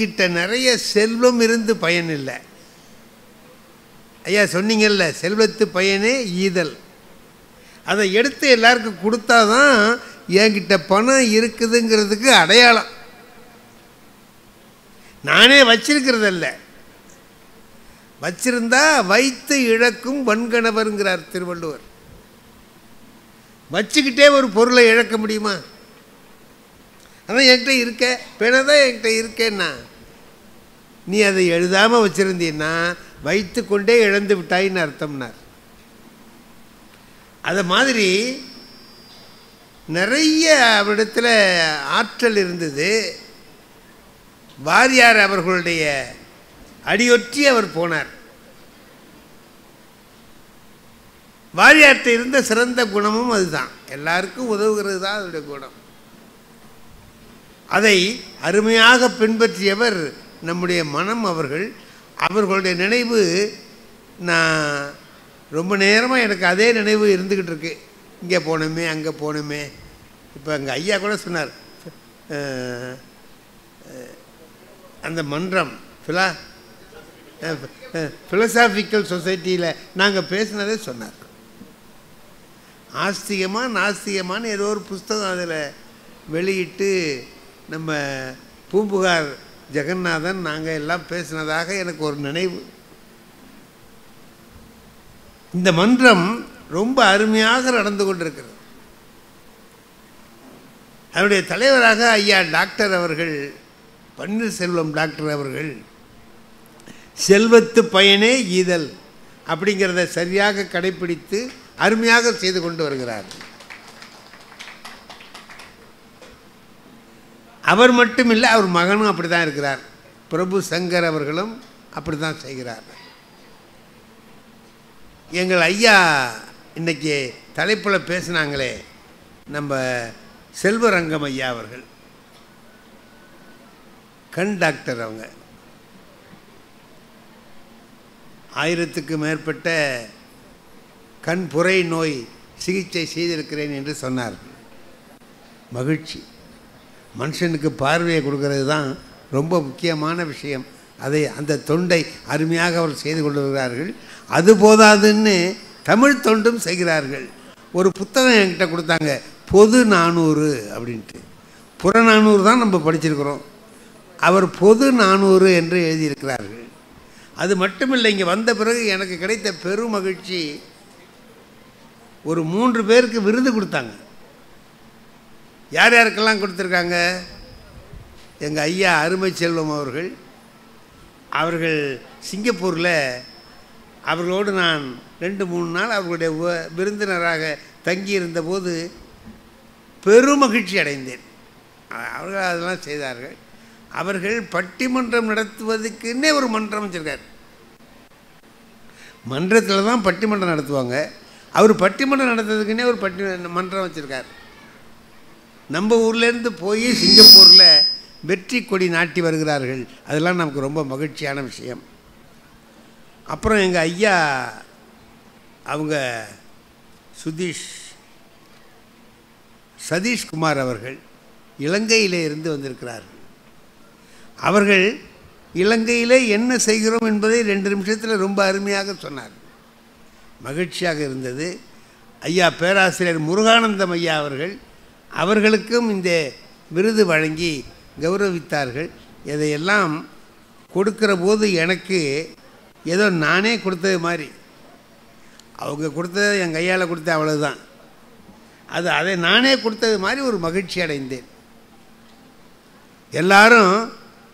என்கிட்ட நிறைய செல்வம் இருந்து பயன் இல்லை. ஐயா சொன்னீங்கல்ல, செல்வத்து பயனே ஈதல். அதை எடுத்து எல்லாருக்கும் கொடுத்தாதான் என்கிட்ட பணம் இருக்குதுங்கிறதுக்கு அடையாளம். நானே வச்சிருக்கிறதில்ல, வச்சிருந்தா வைத்து இழக்கும் வன்கணவருங்கிறார் திருவள்ளுவர். வச்சுக்கிட்டே ஒரு பொருளை இழக்க முடியுமா? அதான் என்கிட்ட இருக்க, பிணதான் என்கிட்ட இருக்கேன்னா, நீ அதை எழுதாமல் வச்சுருந்தீன்னா வைத்து கொண்டே இழந்து விட்டாயின்னு அர்த்தம்னார். அதை மாதிரி நிறைய அவரிடத்தில் ஆற்றல் இருந்தது. வாரியார் அவர்களுடைய அடியொற்றி அவர் போனார். வாரியார்கிட்ட இருந்த சிறந்த குணமும் அதுதான், எல்லாருக்கும் உதவுகிறது தான் அதனுடைய குணம். அதை அருமையாக பின்பற்றியவர் நம்முடைய மனம் அவர்கள். அவர்களுடைய நினைவு நான் ரொம்ப நேரமாக எனக்கு அதே நினைவு இருந்துக்கிட்டு இருக்கு. இங்கே போனோமே, அங்கே போனோமே. இப்போ எங்கள் ஐயா கூட சொன்னார், அந்த மன்றம் ஃபிலசாபிக்கல் சொசைட்டியில் நாங்கள் பேசினதே சொன்னார். ஆஸ்திகமாக நாஸ்திகமானு ஏதோ ஒரு புஸ்தகம் அதில் வெளியிட்டு நம்ம பூம்புகார் ஜெகநாதன் நாங்கள் எல்லாம் பேசினதாக எனக்கு ஒரு நினைவு. இந்த மன்றம் ரொம்ப அருமையாக நடந்து கொண்டிருக்கிறது. அவருடைய தலைவராக ஐயா டாக்டர் அவர்கள், பன்னீர்செல்வம் டாக்டர் அவர்கள், செல்வத்து பயனே ஈதல் அப்படிங்கிறத சரியாக கடைப்பிடித்து அருமையாக செய்து கொண்டு வருகிறார். அவர் மட்டும் இல்லை, அவர் மகனும் அப்படி தான் இருக்கிறார். பிரபு சங்கர் அவர்களும் அப்படி தான் செய்கிறார். எங்கள் ஐயா இன்றைக்கி தலைப்பில் பேசினாங்களே, நம்ம செல்வரங்கம் ஐயா அவர்கள், கண் டாக்டர். அவங்க 1000க்கு மேற்பட்ட கண் புரை நோய் சிகிச்சை செய்திருக்கிறேன் என்று சொன்னார்கள். மகிழ்ச்சி. மனுஷனுக்கு பார்வையை கொடுக்கறது தான் ரொம்ப முக்கியமான விஷயம். அதை அந்த தொண்டை அருமையாக அவர் செய்து கொள்கிறார்கள். அது போதாதுன்னு தமிழ் தொண்டும் செய்கிறார்கள். ஒரு புத்தகம் என்கிட்ட கொடுத்தாங்க, பொது 400 அப்படின்ட்டு. புறநானூறு தான் நம்ம படிச்சிருக்கிறோம், அவர் பொது 400 என்று எழுதியிருக்கிறார்கள். அது மட்டுமில்லை, இங்கே வந்த பிறகு எனக்கு கிடைத்த பெரும் மகிழ்ச்சி, ஒரு 3 பேருக்கு விருது கொடுத்தாங்க. யார் யாருக்கெல்லாம் கொடுத்துருக்காங்க? எங்கள் ஐயா அருமை செல்வம் அவர்கள். அவர்கள் சிங்கப்பூரில் அவர்களோடு நான் 2-3 நாள் அவர்களுடைய விருந்தினராக தங்கியிருந்த போது பெருமகிழ்ச்சி அடைந்தேன். அவர்கள் அதெல்லாம் செய்தார்கள். அவர்கள் பட்டிமன்றம் நடத்துவதுக்குன்னே ஒரு மன்றம் வச்சுருக்கார். மன்றத்தில் தான் பட்டிமன்றம் நடத்துவாங்க. அவர் பட்டிமன்றம் நடத்துறதுக்குன்னே ஒரு மன்றம் வச்சுருக்கார். நம்ம ஊர்லேருந்து போய் சிங்கப்பூரில் வெற்றி கொடி நாட்டி வருகிறார்கள். அதெல்லாம் நமக்கு ரொம்ப மகிழ்ச்சியான விஷயம். அப்புறம் எங்கள் ஐயா அவங்க சதீஷ்குமார் அவர்கள் இலங்கையிலே இருந்து வந்திருக்கிறார்கள். அவர்கள் இலங்கையிலே என்ன செய்கிறோம் என்பதை 2 நிமிஷத்தில் ரொம்ப அருமையாக சொன்னார். மகிழ்ச்சியாக இருந்தது. ஐயா பேராசிரியர் முருகானந்தம் ஐயா அவர்களுக்கும் இந்த விருது வழங்கி கௌரவித்தார்கள். இதையெல்லாம் கொடுக்கிற போது எனக்கு ஏதோ நானே கொடுத்தது மாதிரி, அவங்க கொடுத்தது என் கையால் கொடுத்த அவ்வளோதான், அதை நானே கொடுத்தது மாதிரி ஒரு மகிழ்ச்சி அடைந்தேன். எல்லாரும்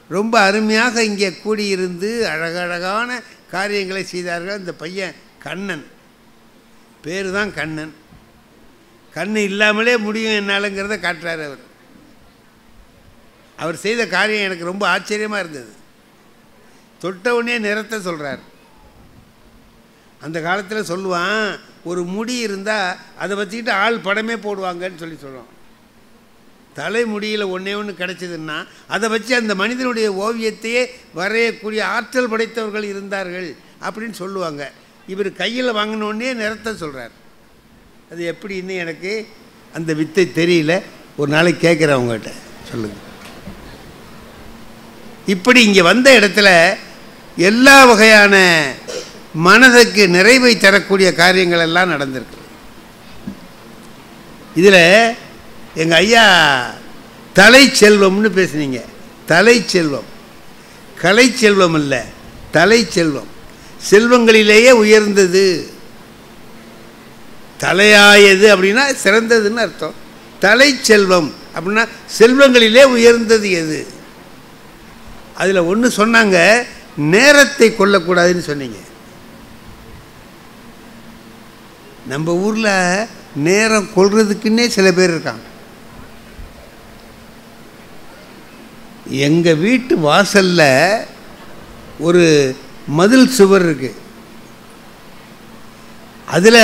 ரொம்ப அருமையாக இங்கே கூடியிருந்து அழகழகான காரியங்களை செய்தார்கள். இந்த பையன் கண்ணன், பேர் தான் கண்ணன், கண்ணு இல்லாமலே முடியும் என்னாலுங்கிறத காட்டுறார். அவர் செய்த காரியம் எனக்கு ரொம்ப ஆச்சரியமாக இருந்தது. தொட்டவுடனே நிறத்தை சொல்கிறார். அந்த காலத்தில் சொல்லுவான், ஒரு முடி இருந்தால் அதை வச்சுக்கிட்டு ஆள் படமே போடுவாங்கன்னு சொல்லுவான். தலைமுடியில் ஒன்று கிடச்சிதுன்னா அதை வச்சு அந்த மனிதனுடைய ஓவியத்தையே வரையக்கூடிய ஆற்றல் படைத்தவர்கள் இருந்தார்கள் அப்படின்னு சொல்லுவாங்க. இவர் கையில் வாங்கினோடனே நிறத்தை சொல்கிறார். அது எப்படின்னு எனக்கு அந்த வித்தை தெரியல. ஒரு நாளைக்கு கேட்குறேன் அவங்ககிட்ட, சொல்லுங்கள். இப்படி இங்கே வந்த இடத்துல எல்லா வகையான மனதுக்கு நிறைவை தரக்கூடிய காரியங்கள் எல்லாம் நடந்திருக்கு. இதில் எங்கள் ஐயா தலை செல்வம்னு பேசுனீங்க. தலை செல்வம், கலை செல்வம் இல்லை, தலை செல்வம். செல்வங்களிலேயே உயர்ந்தது, தலையாயது அப்படின்னா சிறந்ததுன்னு அர்த்தம். தலை செல்வம் அப்படின்னா செல்வங்களிலே உயர்ந்தது எது? அதில் ஒன்று சொன்னாங்க, நேரத்தை கொல்லக்கூடாதுன்னு சொன்னீங்க. நம்ம ஊரில் நேரம் கொள்றதுக்குன்னே சில பேர் இருக்காங்க. எங்கள் வீட்டு வாசலில் ஒரு மதில் சுவர் இருக்கு. அதில்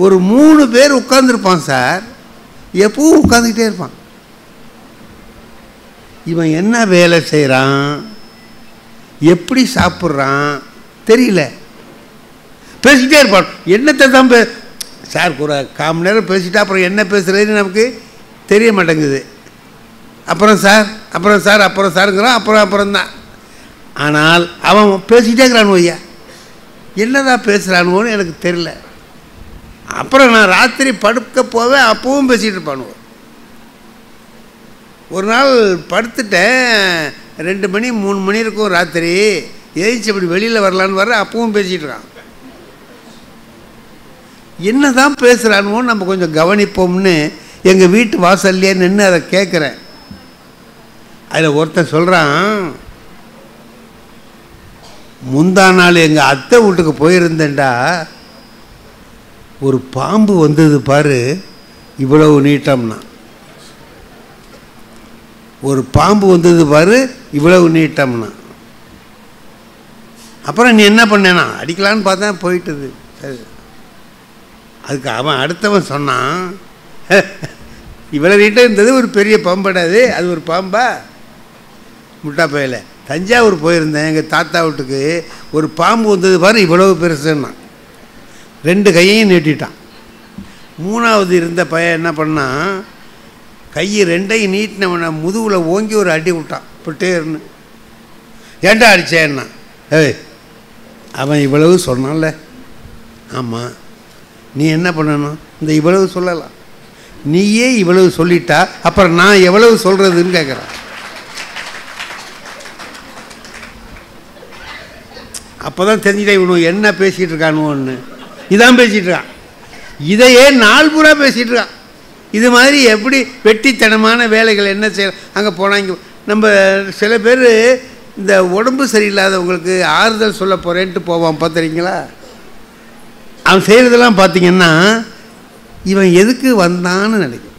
ஒரு 3 பேர் உட்கார்ந்துருப்பான் சார். எப்பவும் உட்காந்துக்கிட்டே இருப்பான். இவன் என்ன வேலை செய்கிறான், எப்படி சாப்பிட்றான் தெரியல, பேசிக்கிட்டே இருப்பான். என்னத்தை தான் சார் ஒரு 1/4 மணி நேரம் பேசிட்டா அப்புறம் என்ன பேசுகிறதுன்னு நமக்கு தெரிய மாட்டேங்குது. அப்புறம் சார் அப்புறம் சார் அப்புறம் சாருங்கிறான், அப்புறம்தான். ஆனால் அவன் பேசிக்கிட்டே இருக்கிறான். ஐயா என்னதான் பேசுகிறானுவோன்னு எனக்கு தெரியல. அப்புறம் நான் ராத்திரி படுக்க போவேன், அப்பவும் பேசிகிட்டு இருப்பானுவோ. ஒரு நாள் படுத்துட்டேன், 2 மணி 3 மணி இருக்கும் ராத்திரி. எழுந்துச்சு அப்படி வெளியில் வரலான்னு வர, அப்பவும் பேசிகிட்டு இருக்கான். என்ன தான் பேசுகிறானுவோன்னு நம்ம கொஞ்சம் கவனிப்போம்னு எங்கள் வீட்டு வாசல்லையே நின்று அதை கேட்குறேன். அதில் ஒருத்தன் சொல்கிறான், முந்தா நாள் எங்கள் அத்தை வீட்டுக்கு போயிருந்தேன்டா, ஒரு பாம்பு வந்தது பாரு, இவ்வளவு நீட்டம்னா. ஒரு பாம்பு வந்தது பாரு, இவ்வளவு நீட்டம்னா. அப்புறம் நீ என்ன பண்ணேனா, அடிக்கலான்னு பார்த்தேன், போயிட்டுது. சரி, அதுக்கு அவன் அடுத்தவன் சொன்னான், இவ்வளோ நீட்டம் இருந்தது, ஒரு பெரிய பாம்படாது, அது ஒரு பாம்பா? முட்டா பையில தஞ்சாவூர் போயிருந்தேன் எங்கள் தாத்தா வீட்டுக்கு, ஒரு பாம்பு வந்தது பாரு, இவ்வளவு பெருசுன்னா. 2 கையையும் நீட்டிட்டான். 3வது இருந்த பையன் என்ன பண்ணான், கையை 2ஐயும் நீட்டினவனை முதுகில் ஓங்கி ஒரு அடி விட்டான், பிட்டேர்னு. ஏண்டா அடிச்சேன்னா, ஏய் அவன் இவ்வளவு சொன்னான்ல. ஆமாம், நீ என்ன பண்ணணும், இந்த இவ்வளவு சொல்லலாம், நீயே இவ்வளவு சொல்லிட்டா அப்புறம் நான் எவ்வளவு சொல்கிறதுன்னு கேட்குறான். அப்போ தான் தெரிஞ்சுட்டேன் இவனு என்ன பேசிகிட்டு இருக்கானுன்னு. இதான் பேசிகிட்டு இருக்கான், இதையே நாள் பூரா பேசிகிட்டு இருக்கான். இது மாதிரி எப்படி வெட்டித்தனமான வேலைகள் என்ன செய்ய. அங்கே போனால் இங்கே நம்ம சில பேர் இந்த உடம்பு சரியில்லாதவங்களுக்கு ஆறுதல் சொல்ல போகிறேன்ட்டு போவான், பார்த்துறீங்களா? அவன் செய்கிறதெல்லாம் பார்த்திங்கன்னா இவன் எதுக்கு வந்தான்னு நினைக்கும்.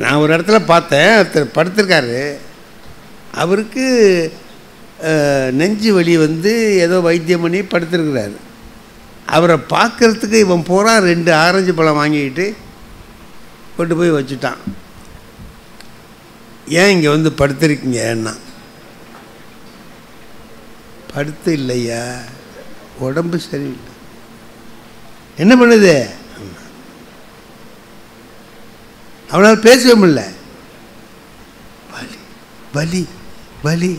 நான் ஒரு இடத்துல பார்த்தேன், ஒருத்தர் படுத்திருக்காரு, அவருக்கு நெஞ்சு வலி வந்து ஏதோ வைத்தியம் பண்ணி படுத்திருக்கிறாரு. அவரை பார்க்குறதுக்கு இவன் போகிறான், 2 ஆரஞ்சு பழம் வாங்கிக்கிட்டு கொண்டு போய் வச்சுட்டான். ஏன் இங்கே வந்து படுத்திருக்கீங்க என்ன? படுத்து இல்லையா, உடம்பு சரியில்லை. என்ன பண்ணுது, அவனால் பேசவே முடியல. வலி வலி வலி,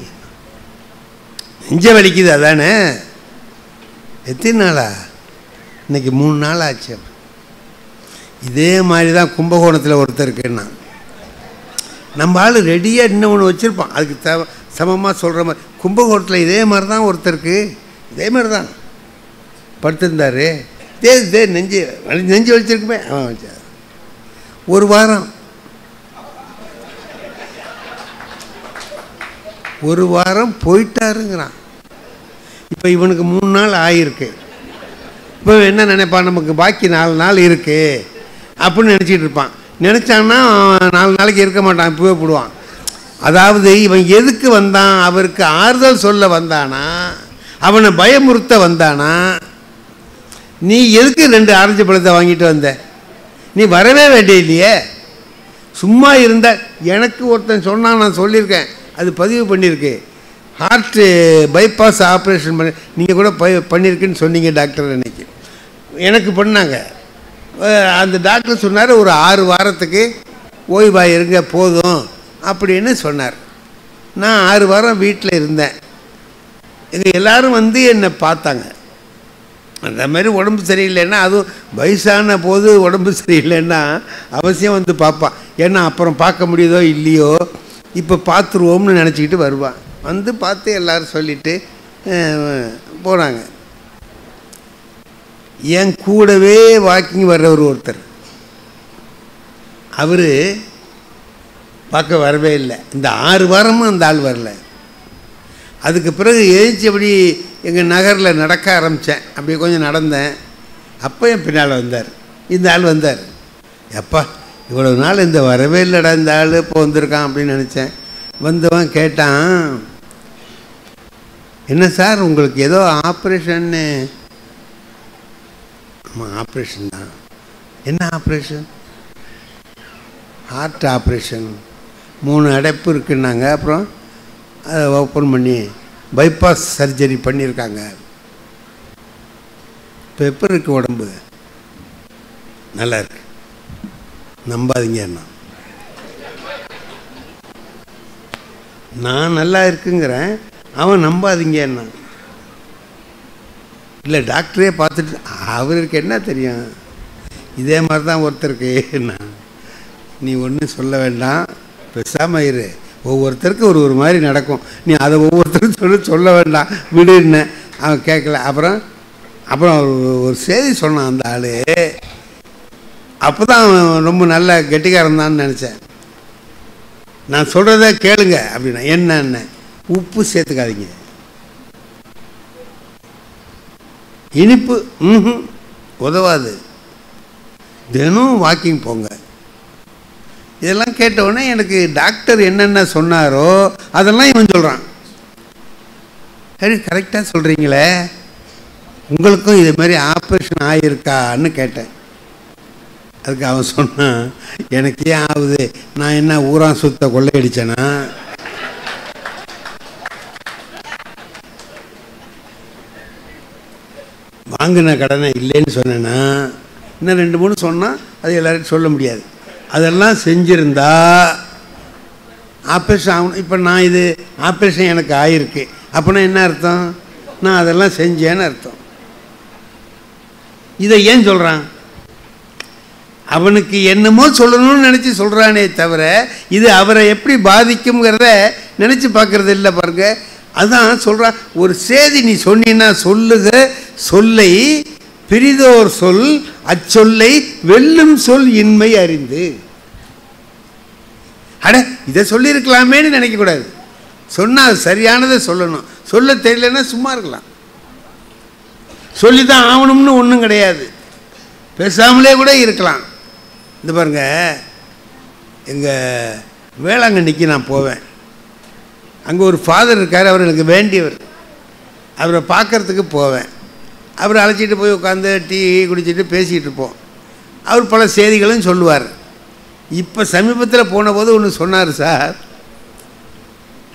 நெஞ்ச வலிக்குது. அதானே, எத்தனை நாளா? இன்னைக்கு 3 நாள் ஆச்சு. இதே மாதிரி தான் கும்பகோணத்தில் ஒருத்தருக்குன்னா, நம்ம ஆள் ரெடியாக இன்னொன்று வச்சுருப்பான், அதுக்கு சமமாக சொல்கிற மாதிரி. கும்பகோணத்தில் இதே மாதிரி தான் ஒருத்தருக்கு, இதே மாதிரி தான் படுத்திருந்தார். நெஞ்சு வலிச்சிருக்குமே. அவன் வச்சா ஒரு வாரம் போயிட்டாருங்கிறான். இப்போ இவனுக்கு 3 நாள் ஆகிருக்கு. இப்போ என்ன நினைப்பான், நமக்கு பாக்கி 4 நாள் இருக்குது அப்படின்னு நினச்சிட்டு இருப்பான். நினச்சான்னா 4 நாளைக்கு இருக்க மாட்டான், இப்போவே போடுவான். அதாவது இவன் எதுக்கு வந்தான், அவருக்கு ஆறுதல் சொல்ல வந்தானா, அவனை பயமுறுத்த வந்தானா? நீ எதுக்கு 2 ஆரஞ்சு பழத்தை வாங்கிட்டு வந்த? நீ வரவே வேண்டிய இல்லையே, சும்மா இருந்த. எனக்கு ஒருத்தன் சொன்னான், நான் சொல்லியிருக்கேன், அது பதிவு பண்ணியிருக்கு. ஹார்ட்டு பைபாஸ் ஆப்ரேஷன் பண்ணி நீங்கள் கூட பண்ணியிருக்குன்னு சொன்னீங்க டாக்டர். அன்னைக்கு எனக்கு பண்ணாங்க. அந்த டாக்டர் சொன்னார், ஒரு 6 வாரத்துக்கு ஓய்வாக இருங்க போதும் அப்படின்னு சொன்னார். நான் 6 வாரம் வீட்டில் இருந்தேன். எங்கள் எல்லோரும் வந்து என்னை பார்த்தாங்க. அந்த மாதிரி உடம்பு சரியில்லைன்னா, அதுவும் வயசான போது உடம்பு சரியில்லைன்னா அவசியம் வந்து பார்ப்பான். ஏன்னா அப்புறம் பார்க்க முடியுதோ இல்லையோ, இப்போ பார்த்துருவோம்னு நினச்சிக்கிட்டு வருவான். வந்து பார்த்து எல்லோரும் சொல்லிவிட்டு போனாங்க. என் கூடவே வாக்கிங் வர்றவர் ஒருத்தர், அவர் பார்க்க வரவே இல்லை. இந்த 6 வாரமும் அந்த ஆள் வரல. அதுக்கு பிறகு எழுந்தபடி எங்கள் நகரில் நடக்க ஆரம்பித்தேன். அப்படி கொஞ்சம் நடந்தேன். அப்போ என் பின்னால் வந்தார், இந்த ஆள் வந்தார். எப்பா இவ்வளோ நாள் இந்த வரவே இல்லைடா இந்த ஆள், இப்போ வந்திருக்கான் அப்படின்னு நினச்சேன். வந்தவன் கேட்டான், என்ன சார் உங்களுக்கு ஏதோ ஆப்ரேஷன்னு? ஆமாம் ஆப்ரேஷன் தான். என்ன ஆப்ரேஷன்? Heart operation. 3 அடைப்பு இருக்குன்னாங்க. அப்புறம் அதை ஓப்பன் பண்ணி பைபாஸ் சர்ஜரி பண்ணியிருக்காங்க. இப்போ எப்படி இருக்குது உடம்பு? நல்லா இருக்கு. நம்பாதீங்கன்னா நான் நல்லா இருக்குங்கிறேன், அவன் நம்பாதீங்கன்னா. இல்லை டாக்டரே பார்த்துட்டு அவருக்கு என்ன தெரியும்? இதே மாதிரி தான் ஒருத்தருக்கு. நீ ஒன்றும் சொல்ல வேண்டாம், பேசாமல் இரு. ஒவ்வொருத்தருக்கு ஒரு மாதிரி நடக்கும். நீ அதை ஒவ்வொருத்தருக்கும் சொல்ல வேண்டாம், விடுன்னு. அவன் கேட்கல. அப்புறம் ஒரு செய்தி சொன்னான் அந்த ஆள். அப்போ தான் அவன் ரொம்ப நல்ல கெட்டிக்காரன் தான் நினச்சேன். நான் சொல்கிறத கேளுங்க அப்படின்னா. என்னென்ன? உப்பு சேர்த்துக்காதீங்க, இனிப்பு உதவாது, தினம் வாக்கிங் போங்க. இதெல்லாம் கேட்டவுடனே எனக்கு டாக்டர் என்னென்ன சொன்னாரோ அதெல்லாம் இவன் சொல்கிறான். சரி கரெக்டாக சொல்கிறீங்களே, உங்களுக்கும் இது மாதிரி ஆப்ரேஷன் ஆகியிருக்கான்னு கேட்டேன். அதுக்கு அவன் சொன்னான், எனக்கு ஏன் ஆகுது, நான் என்ன ஊரான் சுத்த கொள்ளையடிச்சேனா? வாங்கின கடனை இல்லைன்னு சொன்னேன்னா, இன்னும் 2-3 சொன்னால் அது எல்லாருக்கும் சொல்ல முடியாது. அதெல்லாம் செஞ்சுருந்தா ஆப்ரேஷன் ஆகணும். இப்போ நான் இது ஆப்ரேஷன் எனக்கு ஆகிருக்கு அப்படின்னா என்ன அர்த்தம்? நான் அதெல்லாம் செஞ்சேன்னு அர்த்தம். இதை ஏன் சொல்கிறான்? அவனுக்கு என்னமோ சொல்லணும்னு நினச்சி சொல்கிறானே தவிர இது அவரை எப்படி பாதிக்குங்கிறத நினச்சி பார்க்குறது இல்லை. பாருங்க, அதுதான் சொல்கிறான். ஒரு செய்தி நீ சொன்னீன்னா சொல்லுக சொல்லை பிரிதோர் சொல் அச்சொல்லை வெல்லும் சொல் இன்மை அறிந்து. அட இதை சொல்லியிருக்கலாமேன்னு நினைக்கக்கூடாது. சொன்னால் சரியானதை சொல்லணும். சொல்ல தெரியலன்னா சும்மா இருக்கலாம். சொல்லி தான் ஆகணும்னு ஒன்றும் கிடையாது, பேசாமலே கூட இருக்கலாம். இந்த பாருங்க, எங்கள் வேளாங்கண்ணிக்கு நான் போவேன். அங்கே ஒரு ஃபாதர் இருக்கார், அவர் எனக்கு வேண்டியவர். அவரை பார்க்குறதுக்கு போவேன். அவரை அழைச்சிட்டு போய் உட்காந்து டீ குடிச்சிட்டு பேசிகிட்டு இருப்போம். அவர் பல செய்திகளும் சொல்லுவார். இப்போ சமீபத்தில் போன போது ஒன்று சொன்னார். சார்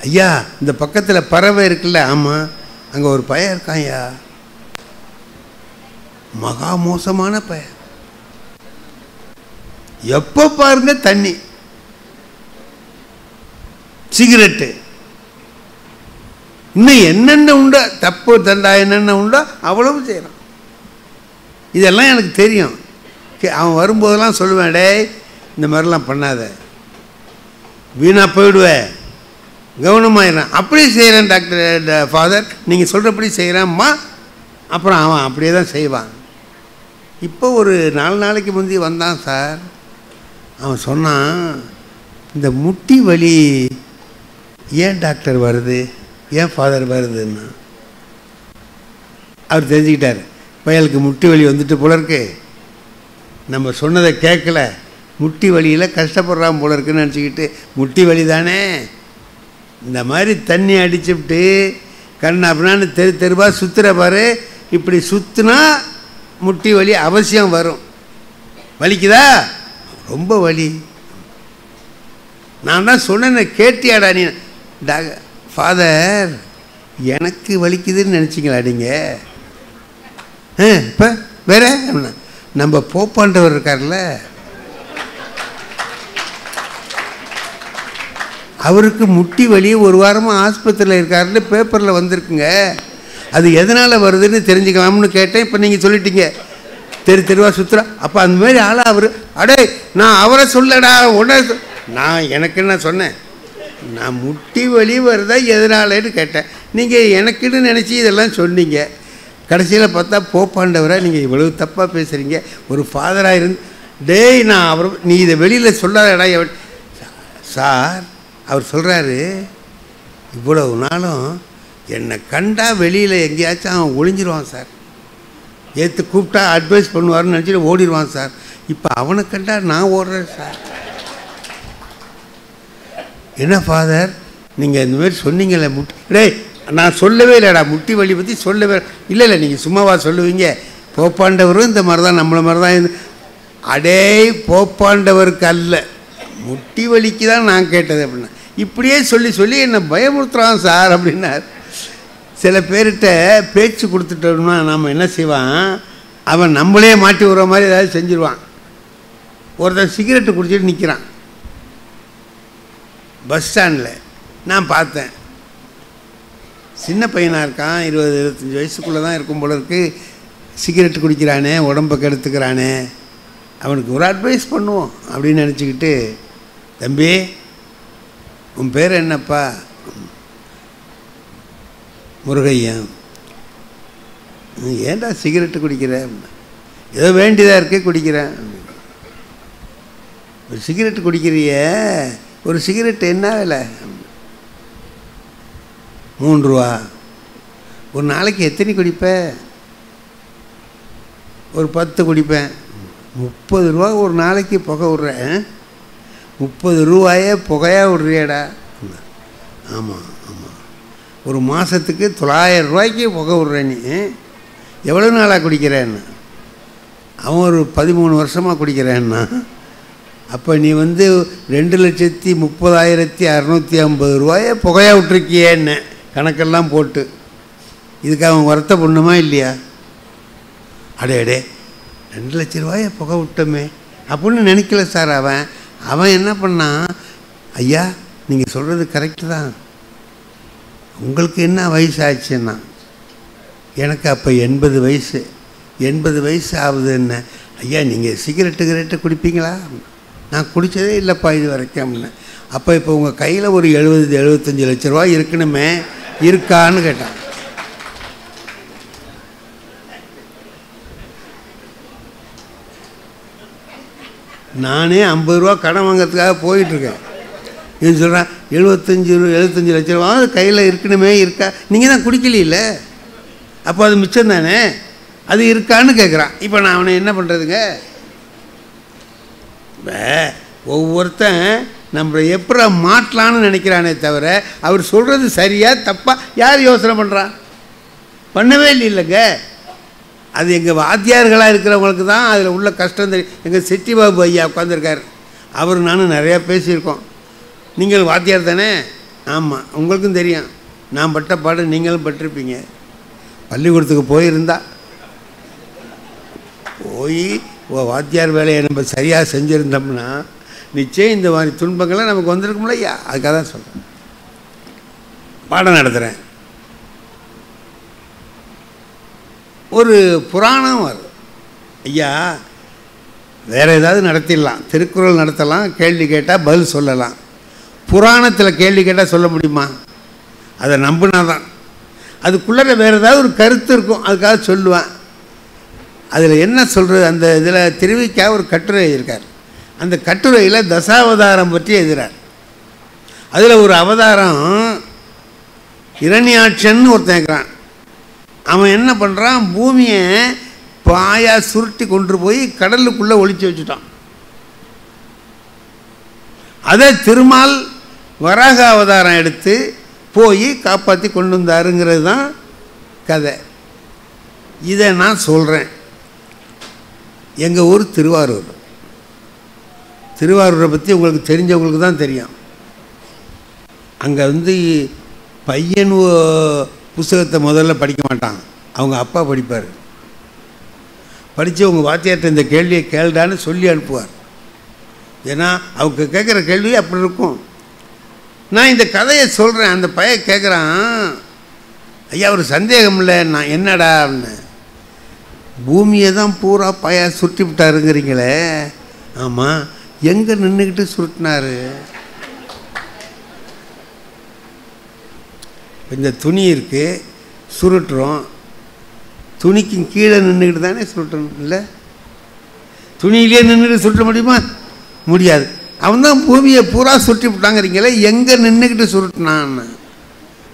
ஐயா, இந்த பக்கத்தில் பறவை இருக்குல்ல, ஆமாம் அங்கே ஒரு பையன் இருக்கான் ஐயா, மகா மோசமான பையன். எப்போ பாருங்க தண்ணி, சிகரெட்டு, இன்னும் என்னென்ன உண்டோ தப்பு தண்டா என்னென்ன உண்டோ அவ்வளவு செய்கிறான். இதெல்லாம் எனக்கு தெரியும். அவன் வரும்போதெல்லாம் சொல்லுவேன், டே இந்த மாதிரிலாம் பண்ணாத, வீணாக போயிடுவேன், கவனமாயிடுறான். அப்படியே செய்கிறேன் டாக்டர் ஃபாதர், நீங்கள் சொல்கிறபடி செய்கிறேம்மா. அப்புறம் அவன் அப்படியே தான் செய்வான். இப்போ ஒரு 4 நாளைக்கு முந்தி வந்தான் சார். அவன் சொன்னான், இந்த முட்டி வலி ஏன் டாக்டர் வருது, ஏன் ஃபாதர் வருதுன்னா. அவர் தெரிஞ்சுக்கிட்டார், பயலுக்கு முட்டி வலி வந்துட்டு போல இருக்கு, நம்ம சொன்னதை கேட்கல, முட்டி வலியில் கஷ்டப்படுறான் போல இருக்குன்னு நினச்சிக்கிட்டு, முட்டி வலி தானே இந்த மாதிரி தண்ணி அடிச்சுவிட்டு கண்ணு அப்படின்னான்னு தெருவாக சுற்றுற பாரு, இப்படி சுற்றுனா முட்டி வலி அவசியம் வரும். வலிக்குதா? ரொம்ப வலி. நான் தான் சொன்னேன், கேட்டியாடா நீ? ஃபாதர் எனக்கு வலிக்குதுன்னு நினச்சிங்களா நீங்கள்? இப்போ வேற நம்ம போப்பாண்டவர் இருக்கார்ல, அவருக்கு முட்டி வலி ஒரு வாரமாக ஆஸ்பத்திரியில் இருக்காருன்னு பேப்பரில் வந்திருக்குங்க. அது எதனால் வருதுன்னு தெரிஞ்சுக்கலாம்னு கேட்டேன். இப்போ நீங்கள் சொல்லிட்டீங்க தெருவா சுற்றுறா. அப்போ அந்த மாதிரி ஆளாக அவர், அடே நான் அவரை சொல்லடா உடனே நான் எனக்கு என்ன சொன்னேன், நான் முட்டி வலி வருதா எதனாலன்னு கேட்டேன். நீங்கள் எனக்குன்னு நினச்சி இதெல்லாம் சொன்னீங்க. கடைசியில் பார்த்தா போப்பாண்டவரை நீங்கள் இவ்வளவு தப்பாக பேசுகிறீங்க. ஒரு ஃபாதராக இருந்து டேய் நான் அவர் நீ இதை வெளியில் சொல்லாதடா. சார் அவர் சொல்கிறாரு, இவ்வளவு நாளும் என்னை கண்டா வெளியில் எங்கேயாச்சும் அவன் ஒளிஞ்சிருவான் சார், ஏற்று கூப்பிட்டா அட்வைஸ் பண்ணுவார்னு நினச்சிட்டு ஓடிடுவான் சார். இப்போ அவனை கண்டா நான் ஓடுறேன் சார். என்ன ஃபாதர் நீங்கள் இந்தமாரி சொன்னீங்களே முட்டி, டேய் நான் சொல்லவே இல்லைடா முட்டி வலி பற்றி சொல்லவே இல்லை. நீங்கள் சும்மாவா சொல்லுவீங்க, போப்பாண்டவரும் இந்த மாதிரி தான் நம்மளை மாதிரி தான். அடே போப்பாண்டவருக்கு அல்ல, முட்டி வலிக்கு தான் நான் கேட்டது அப்படின்னா. இப்படியே சொல்லி சொல்லி என்னை பயமுறுத்துறான் சார் அப்படின்னார். சில பேர்கிட்ட பேச்சு கொடுத்துட்டோம்னா நாம் என்ன செய்வான், அவன் நம்மளே மாட்டி விடுற மாதிரி ஏதாவது செஞ்சுருவான். ஒருத்தன் சிகரெட்டு குடிச்சிட்டு நிற்கிறான் பஸ் ஸ்டாண்டில். நான் பார்த்தேன், சின்ன பையனாக இருக்கான், 20-25 வயசுக்குள்ளே தான் இருக்கும் போல இருக்கு. சிகரெட்டு குடிக்கிறானே, உடம்பை கெடுத்துக்கிறானே, அவனுக்கு ஒரு அட்வைஸ் பண்ணுவோம் அப்படின்னு நினச்சிக்கிட்டு, தம்பி உன் பேர் என்னப்பா? முருகையன். ஏன்டா சிகரெட்டு குடிக்கிற? ஏதோ வேண்டியதாக இருக்கே குடிக்கிறேன். ஒரு சிகரெட்டு குடிக்கிறிய, ஒரு சிகரெட்டு என்ன விலை? 3 ரூபா. ஒரு நாளைக்கு எத்தனை குடிப்ப? ஒரு 10 குடிப்பேன். 30 ரூபா ஒரு நாளைக்கு புகை விட்றேன். 30 ரூபாயே புகையாக விட்றியடா? ஆமாம் ஆமாம். ஒரு மாதத்துக்கு 900 ரூபாய்க்கு புகை விட்றேன். நீ எவ்வளோ நாளாக குடிக்கிறேன்னு? அவன் ஒரு 13 வருஷமாக குடிக்கிறேன்னா. அப்போ நீ 2,30,650 ரூபாயை புகையாக விட்டுருக்கியேன்னு கணக்கெல்லாம் போட்டு. இதுக்கு அவன் வருத்த பொண்ணுமா இல்லையா? அடே 2 லட்ச ரூபாயை புகை விட்டோமே அப்படின்னு நினைக்கல சார். அவன் என்ன பண்ணான், ஐயா நீங்கள் சொல்கிறது கரெக்டு தான், உங்களுக்கு என்ன வயசு ஆச்சுன்னா, எனக்கு அப்போ 80 வயசு. 80 வயசு ஆகுது. என்ன ஐயா நீங்கள் சிகரெட்டு குடிப்பீங்களா? நான் குடித்ததே இல்லைப்பா இது வரைக்கும் அப்படின்னா. அப்போ இப்போ உங்கள் கையில் ஒரு 70-75 லட்ச ரூபா இருக்கணுமே, இருக்கான்னு கேட்டான். நானே 50 ரூபா கடன் வாங்கிறதுக்காக போயிட்டுருக்கேன். இது சொல்கிறேன் 75 லட்ச ரூபா கையில் இருக்கணுமே, இருக்கா? நீங்கள் தான் குடிக்கல, அப்போ அது மிச்சம் தானே, அது இருக்கான்னு கேட்குறான். இப்போ நான் அவனை என்ன பண்ணுறதுங்க? ஒவ்வொருத்தன் நம்மளை எப்படி மாட்டலான்னு நினைக்கிறானே தவிர அவர் சொல்கிறது சரியா தப்பா யார் யோசனை பண்ணுறான்? பண்ணவே இல்லைங்க. அது எங்கள் வாத்தியார்களாக இருக்கிறவங்களுக்கு தான் அதில் உள்ள கஷ்டம் தெரியும். எங்கள் செட்டிபாபு ஐயா உட்காந்துருக்கார், அவர் நானும் நிறையா பேசியிருக்கோம். நீங்கள் வாத்தியார் தானே? ஆமாம், உங்களுக்கும் தெரியும் நான் பட்ட பாடு நீங்களும் பட்டிருப்பீங்க. பள்ளிக்கூடத்துக்கு போயிருந்தா வாத்தியார் வேலையை நம்ம சரியாக செஞ்சுருந்தோம்னா நிச்சயம் இந்த மாதிரி துன்பங்கள்லாம் நமக்கு வந்திருக்கும்ல ஐயா. அதுக்காக தான் சொல்கிறேன், பாடம் நடத்துகிறேன். ஒரு புராணம் வரும் ஐயா, வேறு ஏதாவது நடத்திடலாம், திருக்குறள் நடத்தலாம், கேள்வி கேட்டால் பதில் சொல்லலாம். புராணத்தில் கேள்வி கேட்டால் சொல்ல முடியுமா? அதை நம்பினாதான். அதுக்குள்ளே வேறு ஏதாவது ஒரு கருத்து இருக்கும், அதுக்காக சொல்லுவேன். அதில் என்ன சொல்கிறது, அந்த இதில் திருவிக்கா ஒரு கட்டுரை எழுதியிருக்கார். அந்த கட்டுரையில் தசாவதாரம் பற்றி எழுதுகிறார். அதில் ஒரு அவதாரம் இரண்யாட்சன்னு ஒருத்தன் இருக்கிறான். அவன் என்ன பண்ணுறான், பூமியை பாயாக சுருட்டி கொண்டு போய் கடலுக்குள்ளே ஒளிச்சு வச்சுட்டான். அதை திருமால் வராக அவதாரம் எடுத்து போய் காப்பாற்றி கொண்டு வந்தாருங்கிறது தான் கதை. இதை நான் சொல்கிறேன். எங்கள் ஊர் திருவாரூர். திருவாரூரை பற்றி உங்களுக்கு தெரிஞ்சவங்களுக்கு தான் தெரியும். அங்கே பையன் புத்தகத்தை முதல்ல படிக்க மாட்டாங்க, அவங்க அப்பா படிப்பார். படித்து உங்கள் வாத்தியார்ட்ட இந்த கேள்வியை கேள்டான்னு சொல்லி அனுப்புவார். ஏன்னா அவங்க கேட்குற கேள்வி அப்படி இருக்கும். நான் இந்த கதையை சொல்கிறேன். அந்த பையன் கேட்குறான், ஐயா ஒரு சந்தேகம் இல்லை, நான் என்னடா அப்படின்னு. பூமியை தான் பூரா பையன் சுருட்டி விட்டாருங்கிறீங்களே. ஆமாம், எங்கே நின்றுக்கிட்டு சுருட்டினாரு? இந்த துணி இருக்குது, சுருட்டுறோம். துணிக்கு கீழே நின்றுக்கிட்டு தானே சுருட்டணும், இல்லை? துணியிலே நின்றுட்டு சுருட்ட முடியுமா? முடியாது. அவன் தான் பூமியை பூரா சுருட்டி விட்டாங்கிறீங்களே, எங்கே நின்றுக்கிட்டு சுருட்டினான்னு.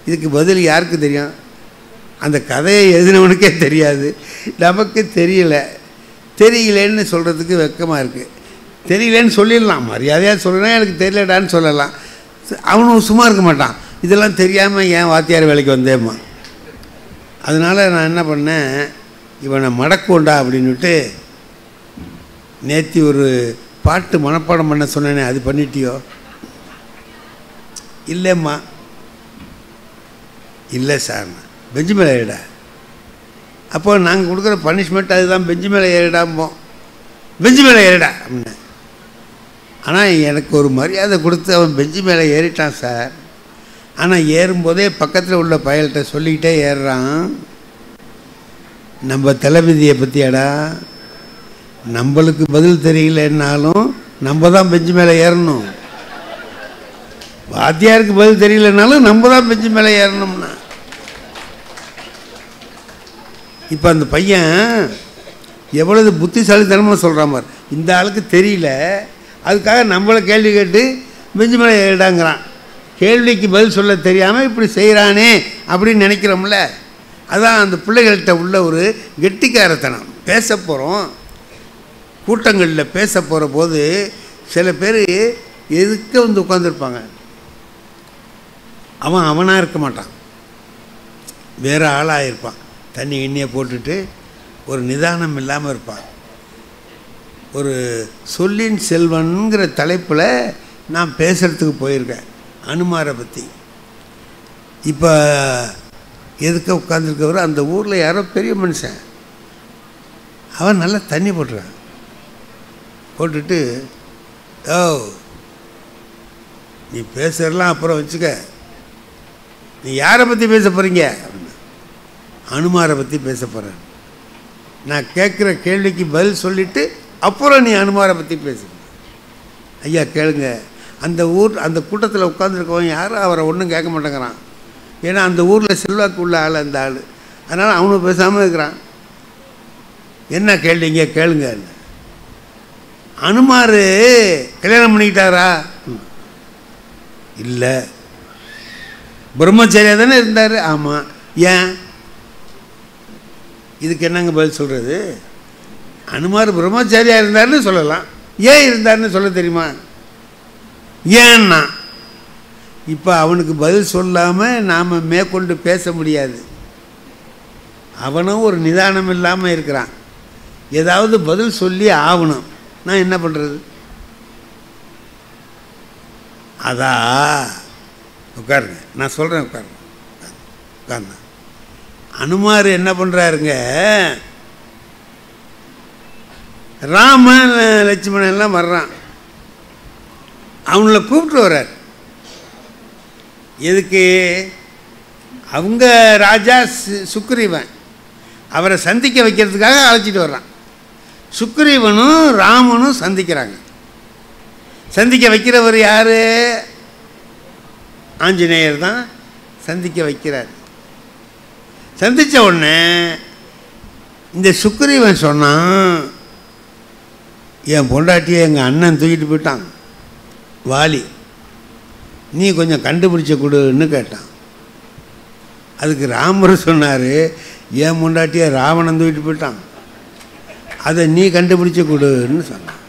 இதுக்கு பதில் யாருக்கு தெரியும்? அந்த கதையை எழுதினவனுக்கே தெரியாது, நமக்கு தெரியலேன்னு சொல்கிறதுக்கு வெக்கமாக இருக்குது. தெரியலேன்னு சொல்லிடலாம், மரியாதையாக சொல்லணும், எனக்கு தெரியலடான்னு சொல்லலாம். அவனும் சும்மா இருக்க மாட்டான், இதெல்லாம் தெரியாமல் ஏன் வாத்தியார் வேலைக்கு வந்தேம்மா. அதனால் நான் என்ன பண்ணேன், இவனை மடக்கோண்டா அப்படின்னுட்டு நேற்று ஒரு பாட்டு மனப்பாடம் பண்ண சொன்னேனே, அது பண்ணிட்டியோ? இல்லைம்மா. இல்லை சார். பெஞ்சு மேலே ஏறிடா. அப்போ நாங்கள் கொடுக்குற பனிஷ்மெண்ட் அதுதான், பெஞ்சு மேலே ஏறிடாம்போம். பெஞ்சு மேலே ஏறிடா அப்படின்னு. ஆனால் எனக்கு ஒரு மரியாதை கொடுத்து அவன் பெஞ்சு மேலே ஏறிட்டான் சார். ஆனால் ஏறும்போதே பக்கத்தில் உள்ள பயல்கிட்ட சொல்லிக்கிட்டே ஏறுறான், நம்ம தளபதியை பற்றியாடா, நம்மளுக்கு பதில் தெரியலன்னாலும் நம்ம தான் பெஞ்சு மேலே ஏறணும். வாத்தியாருக்கு பதில் தெரியலனாலும் நம்ம தான் பெஞ்சு மேலே ஏறணும்னா. இப்போ அந்த பையன் எவ்வளவு புத்திசாலித்தனமாக சொல்கிறான் பார். இந்த ஆளுக்கு தெரியல, அதுக்காக நம்மளை கேள்வி கேட்டு பெஞ்சு மேலே ஏறிடாங்கிறான். கேள்விக்கு பதில் சொல்ல தெரியாமல் இப்படி செய்கிறானே அப்படின்னு நினைக்கிறோம்ல. அதான் அந்த பிள்ளைகள்கிட்ட உள்ள ஒரு கெட்டிக்காரத்தனம். பேச போகிறோம், கூட்டங்களில் பேச போகிற போது சில பேர் எதுக்க வந்து உட்காந்துருப்பாங்க. அவனாக இருக்க மாட்டான், வேறு ஆளாக இருப்பான். தண்ணி எண்ணெயை போட்டுட்டு ஒரு நிதானம் இல்லாமல் இருப்பான். ஒரு சொல்லின் செல்வன்கிற தலைப்பில் நான் பேசுகிறதுக்கு போயிருக்கேன், அனுமாரை பற்றி. இப்போ எதுக்க உட்காந்துருக்கவர் அந்த ஊரில் யாரோ பெரிய மனுஷன், அவன் நல்லா தண்ணி போட்டுறான். போட்டுட்டு, ஓ நீ பேசுறலாம் அப்புறம் வச்சுக்க, நீ யாரை பற்றி பேச போகிறீங்க? அனுமாரை பற்றி பேச போகிறேன். நான் கேட்குற கேள்விக்கு பதில் சொல்லிவிட்டு அப்புறம் நீ அனுமாரை பற்றி பேசு. ஐயா கேளுங்க. அந்த கூட்டத்தில் உட்காந்துருக்கவன் யாரும் அவரை ஒன்றும் கேட்க மாட்டேங்கிறான். ஏன்னா அந்த ஊரில் செல்வாக்கு உள்ள ஆள் அந்த ஆள். அதனால் அவனும் பேசாமல் இருக்கிறான். என்ன கேள்விங்க கேளுங்க. அனுமார் கல்யாணம் பண்ணிக்கிட்டாரா? இல்லை. பிரம்மச்சாரியாக தானே இருந்தார்? ஆமாம். ஏன்? இதுக்கு என்னங்க பதில் சொல்கிறது? அனுமார் பிரம்மச்சாரியாக இருந்தார்னு சொல்லலாம், ஏன் இருந்தார்னு சொல்ல தெரியுமா? ஏன்னா இப்போ அவனுக்கு பதில் சொல்லாமல் நாம் மேற்கொண்டு பேச முடியாது. அவனும் ஒரு நிதானம் இல்லாமல் இருக்கிறான், ஏதாவது பதில் சொல்லி ஆகணும். நான் என்ன பண்ணுறது? அதா உட்காருங்க, நான் சொல்கிறேன், உட்காருங்க. உட்காருங்க. அனுமார் என்ன பண்ணுறாருங்க, ராமன் லட்சுமணன் எல்லாம் வர்றான், அவங்கள கூப்பிட்டு வர்றார். எதுக்கு? அவங்க ராஜா சுக்ரீவன், அவரை சந்திக்க வைக்கிறதுக்காக அழைச்சிட்டு வர்றான். சுக்ரீவனும் ராமனும் சந்திக்கிறாங்க. சந்திக்க வைக்கிறவர் யார்? ஆஞ்சநேயர் தான் சந்திக்க வைக்கிறார். சந்தித்த உடனே இந்த சுக்ரீவன் சொன்னான், என் பொண்டாட்டியை எங்கள் அண்ணன் தூக்கிட்டு போயிட்டான் வாலி, நீ கொஞ்சம் கண்டுபிடிச்ச கொடுன்னு கேட்டான். அதுக்கு ராமர் சொன்னார், என் பொண்டாட்டியை ராவணன் தூக்கிட்டு போயிட்டான், அதை நீ கண்டுபிடிச்ச கொடுன்னு சொன்னான்.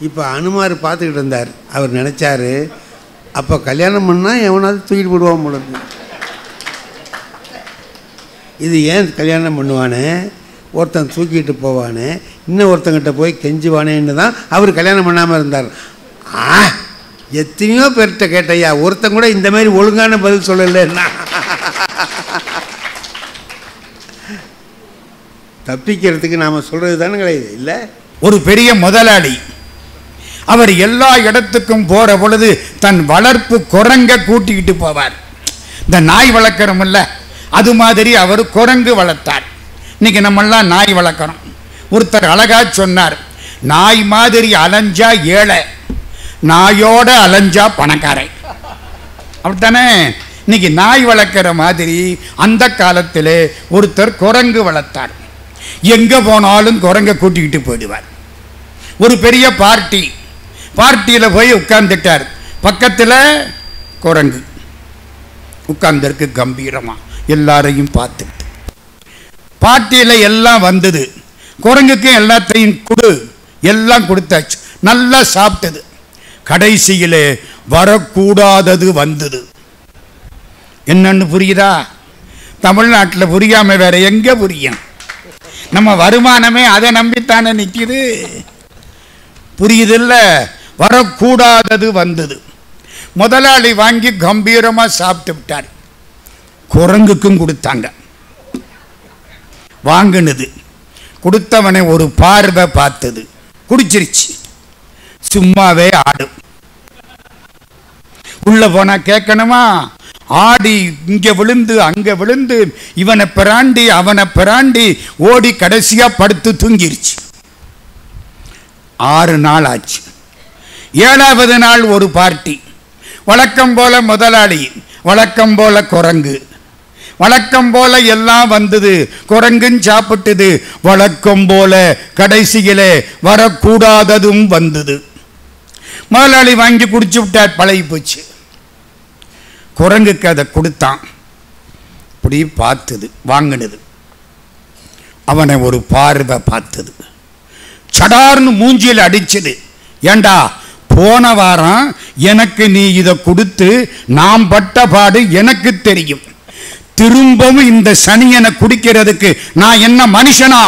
இப்போ அனுமார் பார்த்துக்கிட்டு இருந்தார். அவர் நினச்சார், அப்போ கல்யாணம் பண்ணால் எவனாவது தூக்கிட்டு போடுவான் பொழுது. இது ஏன் கல்யாணம் பண்ணுவானே, ஒருத்தன் தூக்கிட்டு போவானே, இன்னும் ஒருத்தங்கிட்ட போய் கெஞ்சுவானேன்னு தான் அவர் கல்யாணம் பண்ணாமல் இருந்தார். எத்தனையோ பேர்கிட்ட கேட்டையா, ஒருத்தன் கூட இந்த மாதிரி ஒழுங்கான பதில் சொல்லலைன்னா தப்பிக்கிறதுக்கு நாம் சொல்கிறது தானே கிடையாது. இல்லை, ஒரு பெரிய முதலாளி அவர் எல்லா இடத்துக்கும் போற பொழுது தன் வளர்ப்பு குரங்க கூட்டிக்கிட்டு போவார். இந்த நாய் வளர்க்குறோம் இல்ல, அது மாதிரி அவர் குரங்கு வளர்த்தார். இன்னைக்கு நம்மெல்லாம் நாய் வளர்க்குறோம். ஒருத்தர் அழகா சொன்னார், நாய் மாதிரி அலைஞ்சா ஏழை, நாயோட அலைஞ்சா பணக்காரன். அப்படித்தானே? இன்னைக்கு நாய் வளர்க்கிற மாதிரி அந்த காலத்தில் ஒருத்தர் குரங்கு வளர்த்தார். எங்க போனாலும் குரங்க கூட்டிக்கிட்டு போயிடுவார். ஒரு பெரிய பார்ட்டியில் போய் உட்கார்ந்துட்டார். பக்கத்தில் குரங்கு உட்கார்ந்திருக்கு கம்பீரமா, எல்லாரையும் பார்த்துட்டு. பார்ட்டியில் எல்லாம் வந்தது, குரங்குக்கு எல்லாத்தையும் எல்லாம் கொடுத்தாச்சு, நல்லா சாப்பிட்டது. கடைசியிலே வரக்கூடாதது வந்தது. என்னன்னு புரியுதா? தமிழ்நாட்டில் புரியாம வேற எங்க புரியும்? நம்ம வருமானமே அதை நம்பித்தானே நிற்கிது. புரியுதில்ல? வரக்கூடாதது வந்தது. முதலாளி வாங்கி கம்பீரமா சாப்பிட்டு விட்டார். குரங்குக்கும் கொடுத்தாங்க. வாங்கினது கொடுத்தவனை ஒரு பார்வை பார்த்தது, குடிச்சிருச்சு. சும்மாவே ஆடும். உள்ள போனா கேட்கணுமா? ஆடி இங்க விழுந்து அங்க விழுந்து இவனை பிராண்டி அவனை பிராண்டி ஓடி கடைசியா படுத்து தூங்கிருச்சு. 6 நாள் ஆச்சு. 7வது நாள் ஒரு பார்ட்டி. வழக்கம் போல முதலாளி, வழக்கம் போல குரங்கு, வழக்கம் போல எல்லாம் வந்தது. குரங்கும் சாப்பிட்டது. வழக்கம் போல கடைசியிலே வரக்கூடாததும் வந்தது. முதலாளி வாங்கி குடிச்சு விட்டார், பழகி போச்சு. குரங்குக்கு அதை கொடுத்தான். இப்படி பார்த்தது, வாங்கினது. அவனை ஒரு பார்வை பார்த்தது, சடார்னு மூஞ்சியில் அடிச்சது. ஏண்டா, போன வாரம் எனக்கு நீ இதை கொடுத்து நாம் பட்ட பாடு எனக்கு தெரியும். திரும்பவும் இந்த சனியனை குடிக்கிறதுக்கு நான் என்ன மனுஷனா?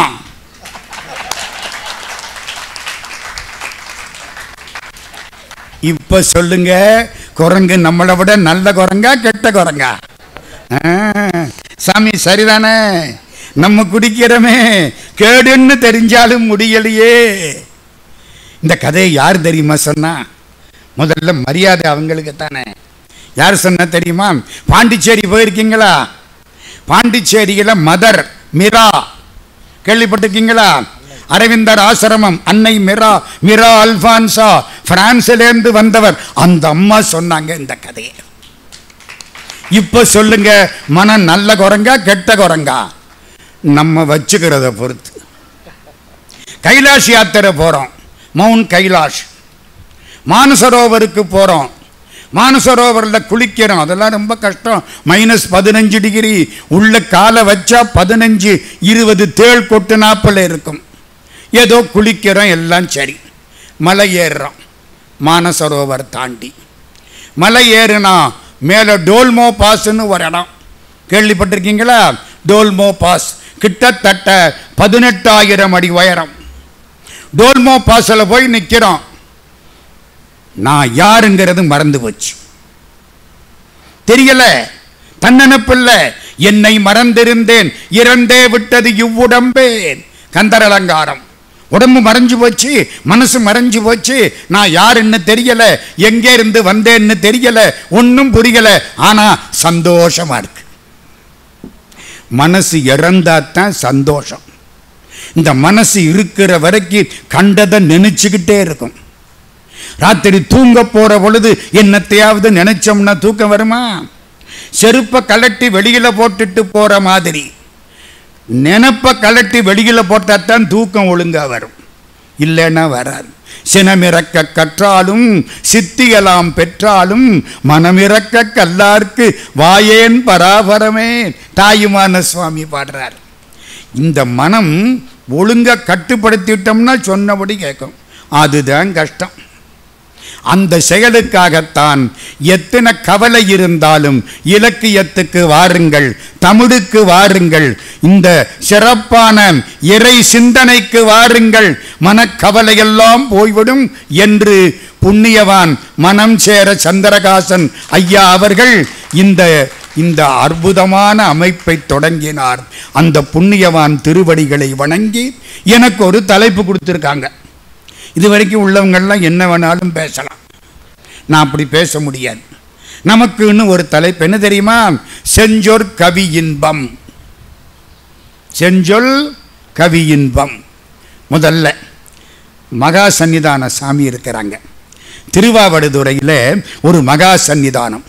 இப்ப சொல்லுங்க, குரங்கு நம்மளை விட நல்ல குரங்கா கெட்ட குரங்கா? சாமி சரிதானே? நம்ம குடிக்கிறோமே, கேடுன்னு தெரிஞ்சாலும் முடியலையே. இந்த கதையை யார் தெரியுமா சொன்னா? முதல்ல மரியாதை அவங்களுக்கு தானே. யார் சொன்னா தெரியுமா? பாண்டிச்சேரி போயிருக்கீங்களா? பாண்டிச்சேரியில் மதர் மிரா கேள்விப்பட்டிருக்கீங்களா? அரவிந்தர் ஆசிரமம், அன்னை மிரா அல்பான்சா, பிரான்சிலேருந்து வந்தவர். அந்த அம்மா சொன்னாங்க இந்த கதையை. இப்ப சொல்லுங்க, மனம் நல்ல குரங்கா கெட்ட குரங்கா? நம்ம வச்சுக்கிறத பொறுத்து. கைலாஷ் யாத்திரை போறோம், மவுண்ட் கைலாஷ். மானசரோவருக்கு போறோம், மானசரோவரில் குளிக்கிறோம். அதெல்லாம் ரொம்ப கஷ்டம். -15 டிகிரி. உள்ள காலை வச்சா 15-20 தேள் கொட்டு நாப்பில் இருக்கும். ஏதோ குளிக்கிறோம், எல்லாம் சரி. மலை ஏறுறோம். மானசரோவர் தாண்டி மலை ஏறுனா மேலே டோல்மோ பாஸ்ன்னு ஒரு இடம் கேள்விப்பட்டிருக்கீங்களா? டோல்மோ பாஸ் கிட்டத்தட்ட 18,000 அடி உயரம். டோல்மோ பாஸில் போய் நிற்கிறோம். நான் யாருங்கிறது மறந்து போச்சு, தெரியல, தன்னெனப்பில்ல. என்னை மறந்திருந்தேன், இறந்தே விட்டது இவ்வுடம்பேன். கந்தர் அலங்காரம். உடம்பு மறைஞ்சு போச்சு, மனசு மறைஞ்சு போச்சு. நான் யாருன்னு தெரியல, எங்கே இருந்து வந்தேன்னு தெரியல, ஒன்றும் புரியல. ஆனா சந்தோஷமா இருக்கு. மனசு இறந்தாத்தான் சந்தோஷம். இந்த மனசு இருக்கிற வரைக்கும் கண்டதை நினைச்சுக்கிட்டே இருக்கும். ராத்திரி தூங்க போற பொழுது என்னத்தையாவது நினைச்சோம்னா தூக்கம் வருமா? செருப்பை கலட்டி வெளியில போட்டுட்டு போற மாதிரி நினைப்ப கலட்டி வெளியில போட்டாத்தான் தூக்கம் ஒழுங்கா வரும், இல்லைன்னா வராது. சினமிறக்க கற்றாலும் சித்தியலாம் பெற்றாலும் மனமிறக்க கல்லார்க்கு வாயேன் பராபரமே. தாயுமான சுவாமி பாடுறார். இந்த மனம் ஒழுங்கா கட்டுப்படுத்திட்டோம்னா சொன்னபடி கேட்கும். அதுதான் கஷ்டம். அந்த செயலுக்காகத்தான் எத்தனை கவலை இருந்தாலும் இலக்கியத்துக்கு வாருங்கள், தமிழுக்கு வாருங்கள், இந்த சிறப்பான இறை சிந்தனைக்கு வாருங்கள், மனக்கவலையெல்லாம் போய்விடும் என்று புண்ணியவான் மனம் சேர சந்திரகாசன் ஐயா அவர்கள் இந்த அற்புதமான அமைப்பை தொடங்கினார். அந்த புண்ணியவான் திருவடிகளை வணங்கி எனக்கு ஒரு தலைப்பு கொடுத்திருக்காங்க. இது வரைக்கும் உள்ளவங்கள்லாம் என்ன வேணாலும் பேசலாம், நான் அப்படி பேச முடியாது. நமக்குன்னு ஒரு தலைப்பு என்ன தெரியுமா? செஞ்சொற் கவி இன்பம். செஞ்சொல் கவி இன்பம். முதல்ல மகா சன்னிதான சாமி இருக்கிறாங்க. திருவாவடுதுறையில் ஒரு மகா சன்னிதானம்.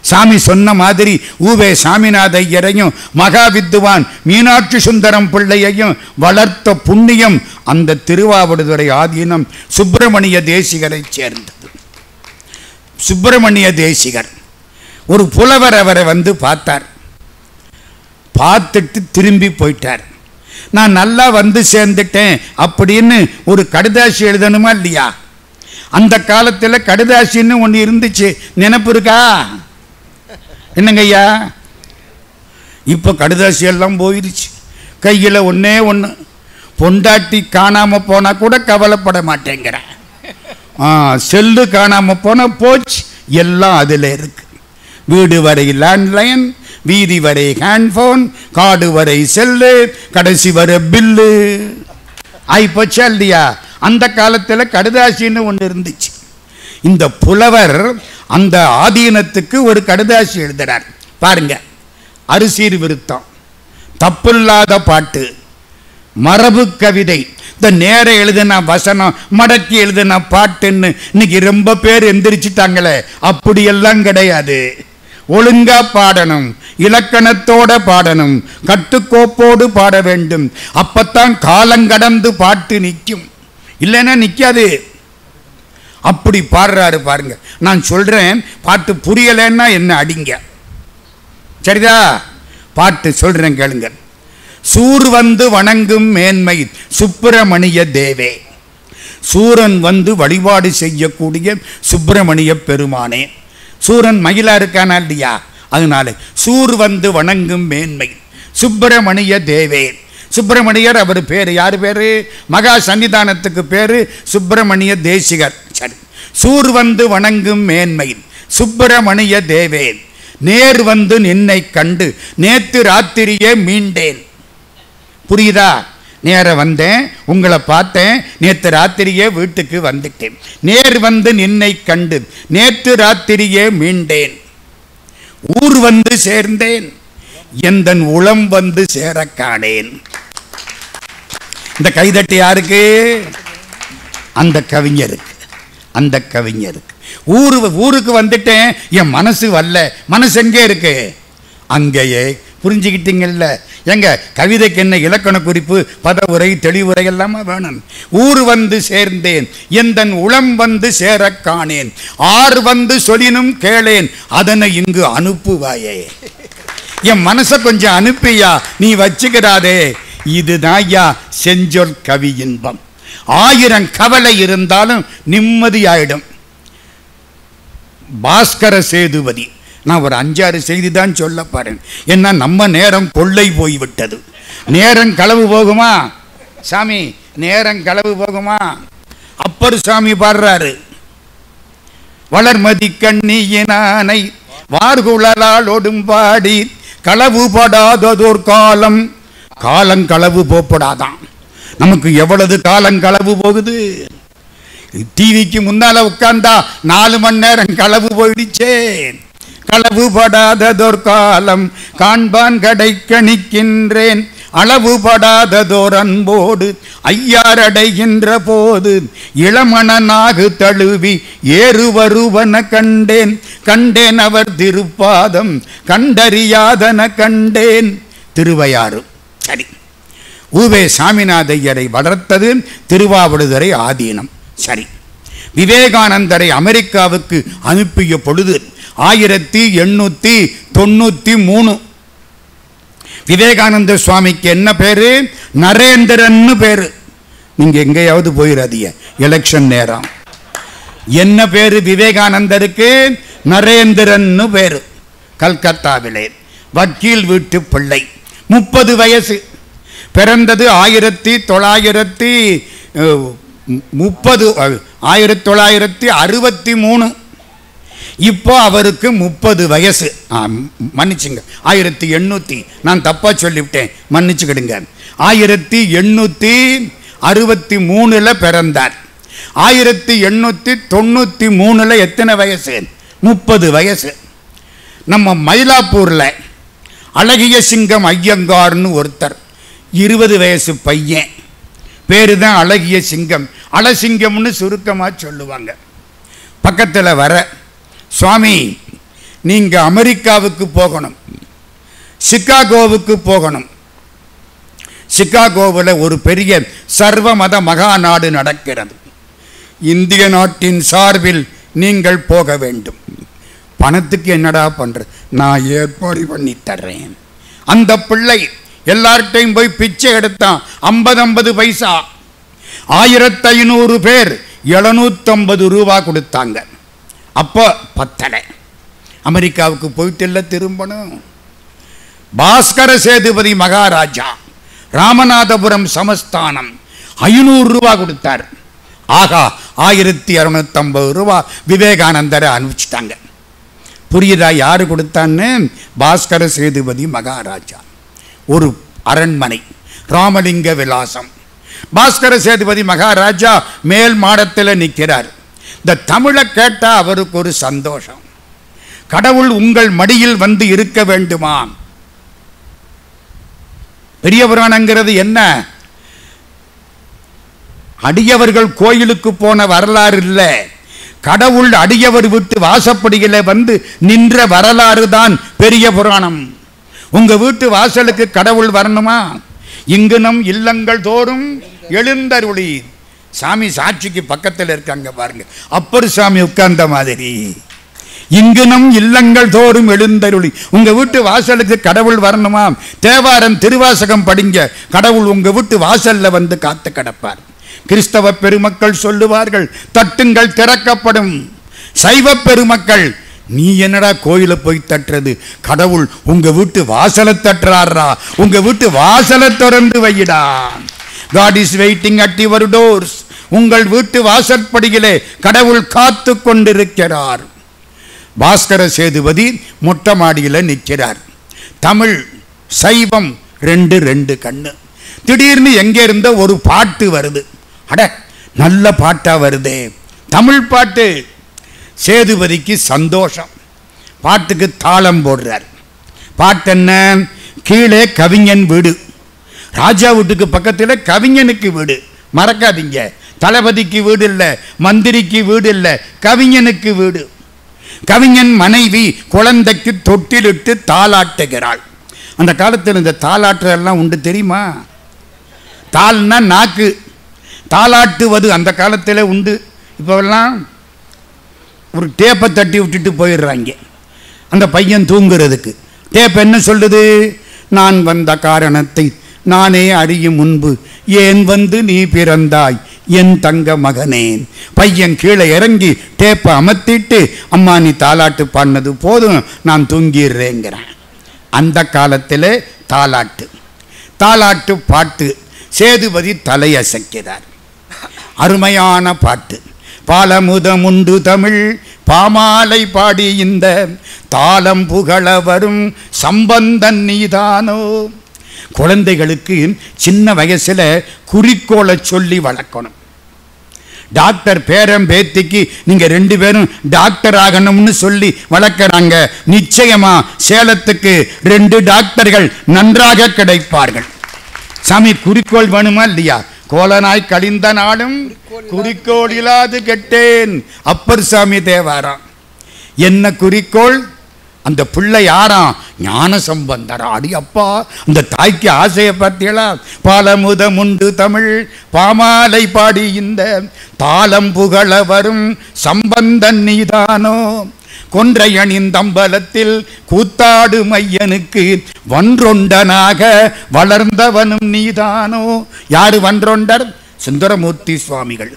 சாமி சொன்ன மாதிரி ஊவே சாமிநாத ஐயரையும் மகா வித்துவான் மீனாட்சி சுந்தரம் பிள்ளையையும் வளர்த்த புண்ணியம் அந்த திருவாவடுதுறை ஆதீனம் சுப்பிரமணிய தேசிகரை சேர்ந்தது. சுப்பிரமணிய தேசிகர் ஒரு புலவர் அவரை வந்து பார்த்தார். பார்த்துட்டு திரும்பி போயிட்டார். நான் நல்லா வந்து சேர்ந்துட்டேன் அப்படின்னு ஒரு கடுதாசி எழுதணுமா இல்லையா? அந்த காலத்தில் கடுதாசின்னு ஒன்று இருந்துச்சு, நினைப்பு இருக்கா? என்னங்க ஐயா, இப்போ கடுதாசி எல்லாம் போயிடுச்சு. கையில் ஒன்னே ஒன்று, பொண்டாட்டி காணாமல் போனால் கூட கவலைப்பட மாட்டேங்கிறேன். செல்லு காணாமல் போனால் போச்சு, எல்லாம் அதில் இருக்கு. வீடு வரை லேண்ட்லைன், வீதி வரை ஹேண்ட்ஃபோன், காடு வரை செல்லு, கடைசி வரை பில்லு ஆயிப்போச்சா இல்லையா? அந்த காலத்தில் கடுதாசின்னு ஒன்று இருந்துச்சு. இந்த புலவர் அந்த ஆதீனத்துக்கு ஒரு கடுதாசி எழுதுறார். பாருங்க, அரிசீர் விருத்தம், தப்பில்லாத பாட்டு, மரபு கவிதை, இந்த நேர எழுதுனா வசனம், மடக்கி எழுதுனா பாட்டுன்னு இன்னைக்கு ரொம்ப பேர் எந்திரிச்சிட்டாங்களே, அப்படியெல்லாம் கிடையாது. ஒழுங்கா பாடணும், இலக்கணத்தோட பாடணும், கட்டுக்கோப்போடு பாட வேண்டும். அப்பத்தான் காலங்கடந்து பாட்டு நிற்கும், இல்லைன்னா நிற்காது. அப்படி பாடுறாரு பாருங்க. நான் சொல்றேன், பாட்டு புரியலைன்னா என்ன அடிங்க, சரிதா? பாட்டு சொல்றேன் கேளுங்க. சூர் வந்து வணங்கும் மேன்மை சுப்பிரமணிய தேவே. சூரன் வந்து வழிபாடு செய்யக்கூடிய சுப்பிரமணிய பெருமானே. சூரன் மயிலா இருக்கானா இல்லையா? அதனால சூர் வந்து வணங்கும் மேன்மை சுப்பிரமணிய தேவே. சுப்பிரமணியர் அவர் பேரு, யார் பேரு? மகா சன்னிதானத்துக்கு பேரு சுப்பிரமணிய தேசிகர். சரி, சூர் வந்து வணங்கும் மேன்மை சுப்பிரமணிய தேவே. நேர் வந்து நின்னை கண்டு நேத்து ராத்திரியே மீண்டேன். புரியுதா? நேர வந்தேன், உங்களை பார்த்தேன், நேற்று ராத்திரியே வீட்டுக்கு வந்துட்டேன். நேர் வந்து நின்னை கண்டு நேற்று ராத்திரியே மீண்டேன். ஊர் வந்து சேர்ந்தேன், எந்தன் உளம் வந்து சேர காணேன். இந்த கைதட்டு யாருக்கு? அந்த கவிஞருக்கு. அந்த கவிஞருக்கு. ஊருக்கு வந்துட்டேன், என் மனசு வரல. மனசு எங்கே இருக்கு? அங்கேயே. புரிஞ்சுக்கிட்டீங்கல்ல? எங்க கவிதைக்கு என்ன இலக்கண குறிப்பு, பதவுரை, தெளிவுரை எல்லாமே வேணும். ஊர் வந்து சேர்ந்தேன், எந்தன் உளம் வந்து சேர காணேன். ஆர் வந்து சொல்லினும் கேளேன், அதனை இங்கு அனுப்புவாயே. என் மனசை கொஞ்சம் அனுப்பியா, நீ வச்சுக்கிறாதே. இதுதான் ஐயா செஞ்சொல் கவி இன்பம். 1000 கவலை இருந்தாலும் நிம்மதியாயிடும். பாஸ்கர சேதுபதி. நான் ஒரு 5-6 செய்தி தான் சொல்ல பாருங்க. என்ன, நம்ம நேரம் கொள்ளை போய்விட்டது. நேரம் களவு போகுமா சாமி? நேரம் களவு போகுமா? அப்பர் சாமி பாடுறாரு. வளர்மதி கண்ணியினானை வார்குழலால் ஒடும்பாடி களவு படாததோர் காலம். காலம் களவு போப்படாதான். நமக்கு எவ்வளவு காலம் களவு போகுது? டிவிக்கு முன்னால உட்கார்ந்தா 4 மணி நேரம் களவு போயிடுச்சே. களவு படாததோர் காலம் காண்பான் கடை கணிக்கின்றேன். அளவு படாததோர் அன்போடு ஐயாரடைகின்ற போது இளமணனாகு தழுவி ஏறு வருவன கண்டேன். கண்டேன் அவர் திருப்பாதம் கண்டறியாதன கண்டேன். திருவையாறு. சரி, ஊவே சாமிநாத ஐயரை வளர்த்தது திருவாவடுதுறை ஆதீனம். சரி, விவேகானந்தரை அமெரிக்காவுக்கு அனுப்பிய பொழுது 1893. விவேகானந்த சுவாமிக்கு என்ன பேரு? நரேந்திரன் பேரு. நீங்க எங்கேயாவது போயிடாதீங்க எலெக்ஷன் நேரம். என்ன பேரு விவேகானந்தருக்கு? நரேந்திரன் பேரு. கல்கத்தாவிலே வக்கீல் வீட்டு பிள்ளை. 30 வயசு. பிறந்தது 1963. இப்போ அவருக்கு 30 வயசு. மன்னிச்சுங்க, 1800. நான் தப்பா சொல்லிவிட்டேன், மன்னிச்சுக்கிடுங்க. 1863 பிறந்தார். 1893 எத்தனை வயசு? 30 வயசு. நம்ம மயிலாப்பூரில் அழகிய சிங்கம் ஐயங்கார்னு ஒருத்தர், 20 வயசு பையன், பேரு தான் அழகிய சிங்கம். அழசிங்கம்னு சுருக்கமாக சொல்லுவாங்க. பக்கத்தில் வர, சுவாமி நீங்கள் அமெரிக்காவுக்கு போகணும், சிகாகோவுக்கு போகணும். சிகாகோவில் ஒரு பெரிய சர்வ மத மகாநாடு நடக்கிறது. இந்திய நாட்டின் சார்பில் நீங்கள் போக வேண்டும். பணத்துக்கு என்னடா பண்ற? நான் ஏற்பாடு பண்ணி தர்றேன். அந்த பிள்ளை எல்லார்ட்டையும் போய் பிச்சை எடுத்தான். 50 பைசா. 1500 பேர் 750 ரூபா கொடுத்தாங்க. அப்போ பத்தலை. அமெரிக்காவுக்கு போயிட்டு இல்லை திரும்பணும். பாஸ்கர சேதுபதி மகாராஜா ராமநாதபுரம் சமஸ்தானம் 500 ரூபா கொடுத்தார். ஆகா, 1250 ரூபா விவேகானந்தரை அனுப்பிச்சிட்டாங்க. புரியுதா யாரு கொடுத்தான்னு? பாஸ்கர சேதுபதி மகாராஜா. ஒரு அரண்மனை, ராமலிங்க விலாசம். பாஸ்கர சேதுபதி மகாராஜா மேல் மாடத்தில் நிற்கிறார். இந்த தமிழை கேட்டால் அவருக்கு ஒரு சந்தோஷம். கடவுள் உங்கள் மடியில் வந்து இருக்க வேண்டுமா? பெரிய புராணங்கிறது என்ன? அடியவர்கள் கோயிலுக்கு போன வரலாறு இல்லை, கடவுள் அடியவர் விட்டு வாசப்படியில வந்து நின்ற வரலாறு தான் பெரிய புராணம். உங்க வீட்டு வாசலுக்கு கடவுள் வரணுமா? இங்கு நம் இல்லங்கள் தோறும் எழுந்தருளி. சாமி சாட்சிக்கு பக்கத்தில் இருக்காங்க பாருங்க, அப்பர் சாமி உட்கார்ந்த மாதிரி. இங்கு நம் இல்லங்கள் தோறும் எழுந்தருளி. உங்க வீட்டு வாசலுக்கு கடவுள் வரணுமா? தேவாரம் திருவாசகம் படிங்க, கடவுள் உங்க வீட்டு வாசல்ல வந்து காத்து கிடப்பார். கிறிஸ்தவ பெருமக்கள் சொல்லுவார்கள், தட்டுங்கள் திறக்கப்படும். சைவ பெருமக்கள், நீ என்னடா கோயில போய் தட்டுறது? கடவுள் உங்க வீட்டு வாசலை தட்டுறாரா, உங்க வீட்டு வாசலை திறந்து வையிடா. God is waiting at your doors. உங்கள் வீட்டு வாசற்படியிலே கடவுள் காத்து கொண்டிருக்கிறார். பாஸ்கர சேதுபதி மொட்டை மாடியில் நிற்கிறார். தமிழ் சைவம் ரெண்டு கண்ணு. திடீர்னு எங்கே இருந்த ஒரு பாட்டு வருது. அட, நல்ல பாட்டா வருதே, தமிழ் பாட்டு. சேதுபதிக்கு சந்தோஷம். பாட்டுக்கு தாளம் போடுறார். பாட்டு என்ன? கீழே கவிஞன் வீடு. ராஜா வீட்டுக்கு பக்கத்தில் கவிஞனுக்கு வீடு. மறக்காதீங்க, தளபதிக்கு வீடு இல்லை, மந்திரிக்கு வீடு இல்லை, கவிஞனுக்கு வீடு. கவிஞன் மனைவி குழந்தைக்கு தொட்டிலிட்டு தாளாட்டுகிறாள். அந்த காலத்தில் இந்த தாளாட்டுறதெல்லாம் உண்டு தெரியுமா? தாள்னா நாக்கு, தாளாட்டுவது அந்த காலத்தில் உண்டு. இப்போல்லாம் ஒரு டேப்பை தட்டி விட்டுட்டு போயிடுறாங்க அந்த பையன் தூங்குறதுக்கு. டேப் என்ன சொல்லுது? நான் வந்த காரணத்தை நானே அறியும் முன்பு ஏன் வந்து நீ பிறந்தாய் என் தங்க மகனே. பையன் கீழே இறங்கி டேப்பை அமர்த்திட்டு, அம்மா நீ தாலாட்டு பாடினது போதும், நான் தூங்கிடுறேங்கிறேன். அந்த காலத்தில் தாலாட்டு, தாலாட்டு பாட்டு. சேதுபதி தலையசைக்கிறார். அருமையான பாட்டு. பாலமுதமுண்டு தமிழ் பாமாலை பாடி இந்த தாளம் புகழ வரும் சம்பந்தன் நீதானோ. குழந்தைகளுக்கு சின்ன வயசுல குறிக்கோளை சொல்லி வளர்க்கணும். டாக்டர் பேரம் பேத்திக்கு நீங்க 2 பேரும் டாக்டர் ஆகணும்னு சொல்லி வளர்க்கிறாங்க. நிச்சயமா சேலத்துக்கு 2 டாக்டர்கள் நன்றாக கிடைப்பார்கள். சாமி குறிக்கோள் வேணுமா இல்லையா? கோலனாய் கழிந்த நாளும் குறிக்கோள் இல்லாது கெட்டேன். அப்பர் சாமி தேவாரம். என்ன குறிக்கோள்? அந்த பிள்ளை யாராம்? ஞான சம்பந்தரா. அடி அப்பா, அந்த தாய்க்கு ஆசையை பார்த்தீங்களா? பாலமுதம் உண்டு தமிழ் பாமாலை பாடி இந்த தாளம் புகழ வரும் சம்பந்தன் நீதானோ. கொன்றையணிந்தம்பலத்தில் கூத்தாடு மையனுக்கு வன்றொண்டனாக வளர்ந்தவனும் நீதானோ. யாரு வன்றொண்டர்? சுந்தரமூர்த்தி சுவாமிகள்.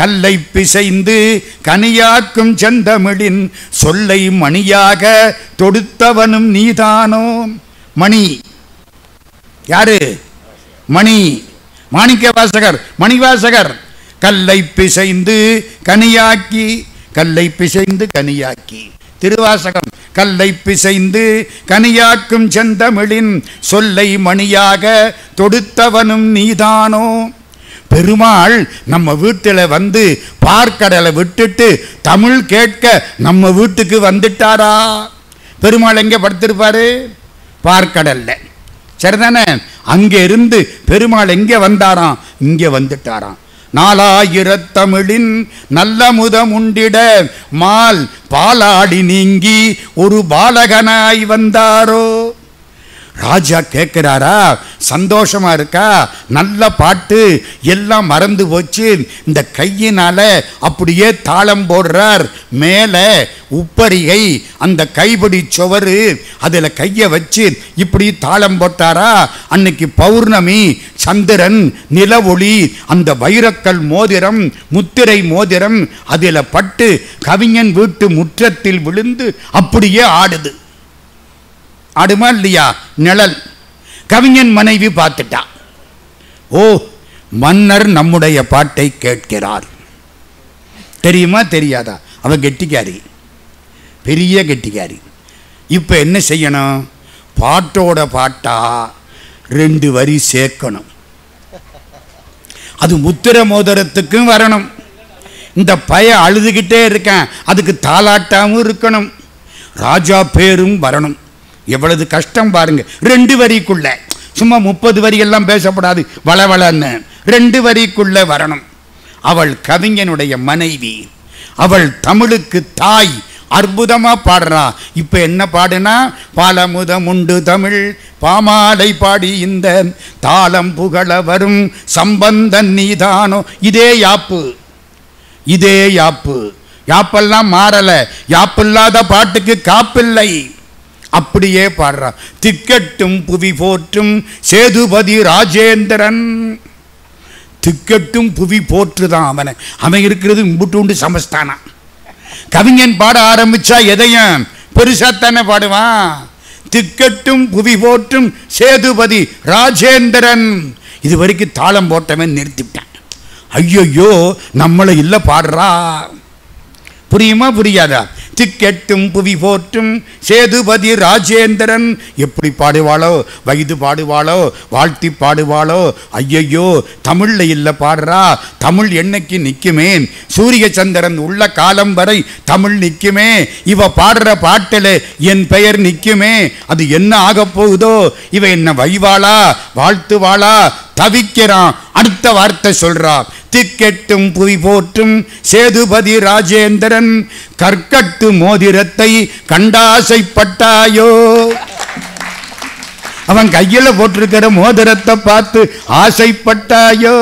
கல்லை பிசைந்து கனியாக்கும் செந்தமிழின் சொல்லை மணியாக தொடுத்தவனும் நீதானோ. மணி யாரு? மணி, மாணிக்க வாசகர், மணிவாசகர். கல்லை பிசைந்து கனியாக்கி, கல்லை பிசைந்து கனியாக்கி. திருவாசகம். கல்லை பிசைந்து கனியாக்கும் செந்தமிழின் சொல்லை மணியாக தொடுத்தவனும் நீதானோ. பெருமாள் நம்ம வீட்டில் வந்து பார்க்கடலை விட்டுட்டு தமிழ் கேட்க நம்ம வீட்டுக்கு வந்துட்டாரா? பெருமாள் எங்கே படுத்திருப்பாரு? பார்க்கடல்ல. சரிதானே? அங்கே இருந்து பெருமாள் எங்கே வந்தாராம்? இங்கே வந்துட்டாராம். 4000 தமிழின் நல்ல முதம் உண்டிட மால் பாலாடி நீங்கி ஒரு பாலகனாய் வந்தாரோ. ராஜா கேட்கிறாரா, சந்தோஷமா இருக்கா, நல்ல பாட்டு, எல்லாம் மறந்து போச்சு. இந்த கையினால அப்படியே தாளம் போடுறார். மேலே உப்பரிகை, அந்த கைப்பிடி சுவரு, அதில் கையை வச்சு இப்படி தாளம் போட்டாரா. அன்னைக்கு பௌர்ணமி, சந்திரன், நிலவொளி, அந்த வைரக்கல் மோதிரம், முத்திரை மோதிரம் அதில் பட்டு கவிஞன் வீட்டு முற்றத்தில் விழுந்து அப்படியே ஆடுது. ஆடுமா இல்லையா? நிழல். கவிஞன் மனைவி பார்த்துட்டா. ஓ, மன்னர் நம்முடைய பாட்டை கேட்கிறார். தெரியுமா தெரியாதா? அவ கெட்டிக்காரி, பெரிய கெட்டிக்காரி. இப்போ என்ன செய்யணும்? பாட்டோட பாட்டா 2 வரி சேர்க்கணும். அது முத்திர மோதிரத்துக்கும் வரணும். இந்த பய அழுதுகிட்டே இருக்கேன், அதுக்கு தாலாட்டாவும் இருக்கணும். ராஜா பேரும் வரணும். எவ்வளவு கஷ்டம் பாருங்க. 2 வரிக்குள்ள, சும்மா 30 வரி எல்லாம் பேசப்படாது, வளவளன்னு 2 வரிக்குள்ள வரணும். அவள் கவிஞனுடைய மனைவி, அவள் தமிழுக்கு தாய். அற்புதமா பாடுறா. இப்ப என்ன பாடுனா, பாலமுதம் உண்டு தமிழ் பாமாலை பாடி இந்த தாளம் புகழ வரும் சம்பந்தன் நீதானோ. இதே யாப்பு, இதே யாப்பு. யாப்பெல்லாம் மாறல. யாப்பில்லாத பாட்டுக்கு காப்பில்லை. அப்படியே பாடுறா. திக்கட்டும் புவி போற்றும் சேதுபதி ராஜேந்திரன். திக்கட்டும் புவி போற்றுதான் அவனை. அவன் இருக்கிறது இம்புட்டு உண்டு சமஸ்தானா. கவிஞன் பாட ஆரம்பிச்சா எதையும் பெருசாத்தானே பாடுவான். திக்கட்டும் புவி போற்றும் சேதுபதி ராஜேந்திரன். இது வரைக்கும் தாளம் போட்டவன் நிறுத்திவிட்டான். ஐயோ, நம்மளை இல்லை பாடுறா. புரியுமா புரியாதா? திக்கெட்டும் புவி போற்றும் சேதுபதி ராஜேந்திரன். எப்படி பாடுவாளோ, வயது பாடுவாளோ, வாழ்த்தி பாடுவாளோ. ஐயையோ, தமிழில் இல்லை பாடுறா. தமிழ் என்னைக்கு நிற்குமே? சூரிய சந்திரன் உள்ள காலம் வரை தமிழ் நிற்குமே. இவ பாடுற பாட்டில் என் பெயர் நிற்குமே. அது என்ன ஆக போகுதோ? இவ என்ன வைவாளா, வாழ்த்துவாளா? தவிக்கிறான். அடுத்த வார்த்தை சொல்றா. திக்கெட்டும் புவி போற்றும் சேதுபதி ராஜேந்திரன் கற்கட்டு மோதிரத்தை கண்டாசைப்பட்டாயோ. அவன் கையில போட்டிருக்கிற மோதிரத்தை பார்த்து ஆசைப்பட்டாயோ.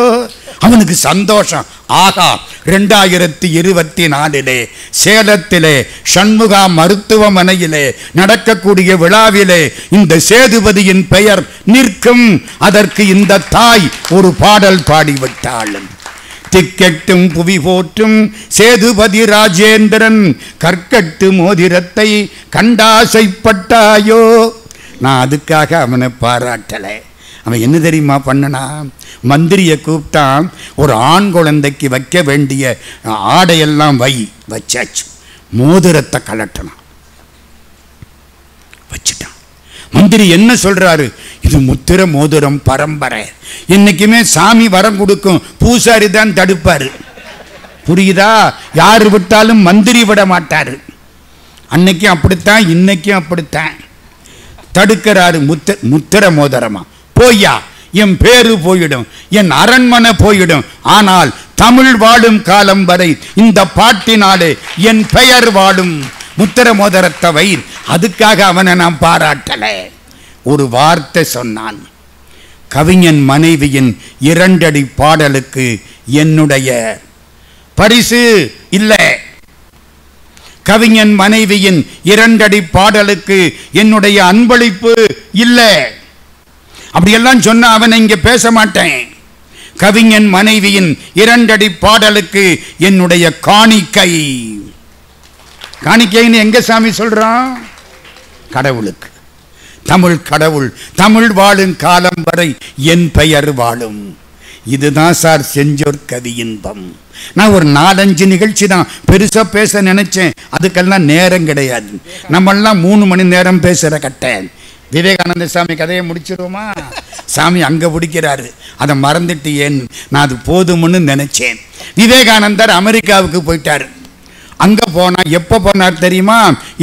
அவனுக்கு சந்தோஷம். ஆகா, 2024 சேலத்திலே சண்முகா மருத்துவமனையிலே நடக்கக்கூடிய விழாவிலே இந்த சேதுபதியின் பெயர் நிற்கும். அதற்கு இந்த தாய் ஒரு பாடல் பாடிவிட்டாள். திக்கெட்டும் புவி போற்றும் சேதுபதி ராஜேந்திரன் கற்கட்டு மோதிரத்தை கண்டாசைப்பட்டாயோ. நான் அதுக்காக அவனை பாராட்டலை. அவன் என்ன தெரியுமா பண்ணனா? மந்திரியை கூப்பிட்டான். ஒரு ஆண் குழந்தைக்கு வைக்க வேண்டிய ஆடையெல்லாம் வச்சாச்சு. மோதிரத்தை கலட்டணும், வச்சுட்டான். மந்திரி என்ன சொல்றாரு? இது முத்திர மோதிரம் பரம்பரை. இன்னைக்குமே சாமி வரம் கொடுக்கும், பூசாரி தான் தடுப்பாரு. புரியுதா? யாரு விட்டாலும் மந்திரி விட மாட்டாரு. அன்னைக்கும் அப்படித்தான், இன்னைக்கும் அப்படித்தான். தடுக்கிறாரு. முத்திர மோதிரமா? போய்யா, என் பேரு போயிடும், என் அரண்மனை போயிடும். ஆனால் தமிழ் வாழும் காலம் வரை இந்த பாட்டினாலே என் பெயர் வாழும். முத்திர மோதிரத்தை வை. அதுக்காக அவனை நான் பாராட்டல. ஒரு வார்த்தை சொன்னான். கவிஞன் மனைவியின் 2 அடி பாடலுக்கு என்னுடைய பரிசு இல்லை. கவிஞன் மனைவியின் 2 அடி பாடலுக்கு என்னுடைய அன்பளிப்பு இல்லை. அப்படியெல்லாம் சொன்ன அவனை இங்க பேச மாட்டேன். கவிஞன் மனைவியின் 2 அடி பாடலுக்கு என்னுடைய காணிக்கை. காணிக்கைன்னு எங்க சாமி சொல்றான்? கடவுளுக்கு. தமிழ் கடவுள். தமிழ் வாழும் காலம் வரை என் பெயர் வாழும். இதுதான் சார் செஞ்சோர் கவி இன்பம். நான் ஒரு 4-5 நிகழ்ச்சி தான் பெருசா பேச நினைச்சேன். அதுக்கெல்லாம் நேரம் கிடையாது. நம்மெல்லாம் 3 மணி நேரம் பேசுற கட்ட விவேகானந்த சாமி கதையை முடிச்சிருவோமா? சாமி அங்கே பிடிக்கிறாரு, அதை மறந்துட்டு ஏன் நான் அது போதும்னு நினைச்சேன். விவேகானந்தர் அமெரிக்காவுக்கு போயிட்டார். அங்கே போனால் எப்போ போனார் தெரியுமா?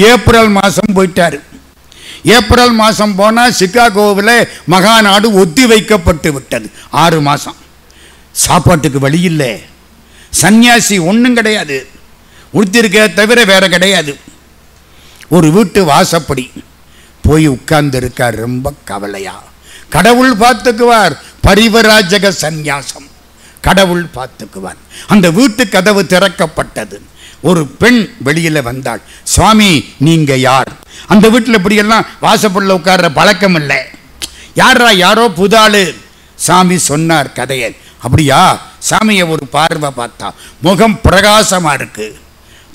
ஏப்ரல் மாதம் போயிட்டார். ஏப்ரல் மாதம் போனால் சிகாகோவில் மகாநாடு ஒத்தி வைக்கப்பட்டு விட்டது. 6 மாதம் சாப்பாட்டுக்கு வழி இல்லை. சன்னியாசி ஒன்றும் கிடையாது, உடுத்திருக்க தவிர வேற கிடையாது. ஒரு வீட்டு வாசப்படி போய் உட்கார்ந்து இருக்கார், ரொம்ப கவலையா. கடவுள் பார்த்துக்குவார், பரிவராஜக சந்நியாசம், கடவுள் பார்த்துக்குவார். அந்த வீட்டு கதவு திறக்கப்பட்டது. ஒரு பெண் வெளியில் வந்தாள். சுவாமி நீங்க யார்? அந்த வீட்டில் இப்படியெல்லாம் வாசப்படில் உட்கார்ற பழக்கம் இல்லை. யாரா? யாரோ புதாளு. சாமி சொன்னார் கதையை. அப்படியா? சாமியை ஒரு பார்வை பார்த்தா முகம் பிரகாசமா இருக்கு,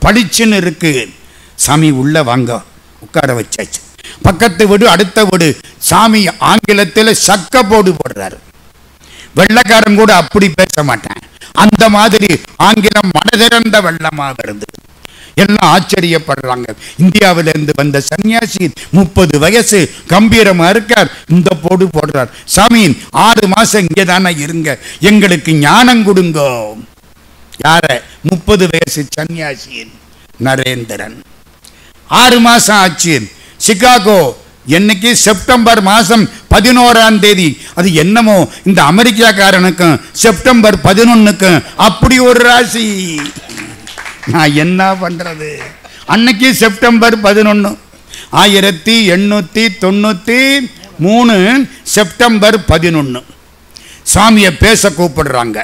பளிச்சுன்னு இருக்கு. சாமி உள்ள வாங்க, உட்கார வச்சாச்சு. பக்கத்து வீடு, அடுத்த வீடு. சாமி ஆங்கிலத்தில் சக்க போடு போடுறாரு. வெள்ளக்காரன் கூட அப்படி பேச மாட்டேன், அந்த மாதிரி ஆங்கிலம் மனதிறந்த வெள்ளமா வருது. எல்லாம் ஆச்சரியப்படுறாங்க. இந்தியாவிலிருந்து வந்த சன்னியாசி, 30 வயசு, கம்பீரமா இருக்கார், இந்த போடு போடுறார். சாமி 6 மாசம் இங்கே தானே இருங்க, எங்களுக்கு ஞானம் கொடுங்க. யார? 30 வயசு சன்னியாசி நரேந்திரன். 6 மாசம் ஆச்சு. சிகாகோ என்னைக்கு? செப்டம்பர் மாதம் 11ஆம் தேதி. அது என்னமோ இந்த அமெரிக்காக்காரனுக்கும் செப்டம்பர் 11க்கும் அப்படி ஒரு ராசி. நான் என்ன பண்றது? அன்னைக்கு செப்டம்பர் 11, 1893 செப்டம்பர் 11. சாமியை பேச கூப்பிடுறாங்க.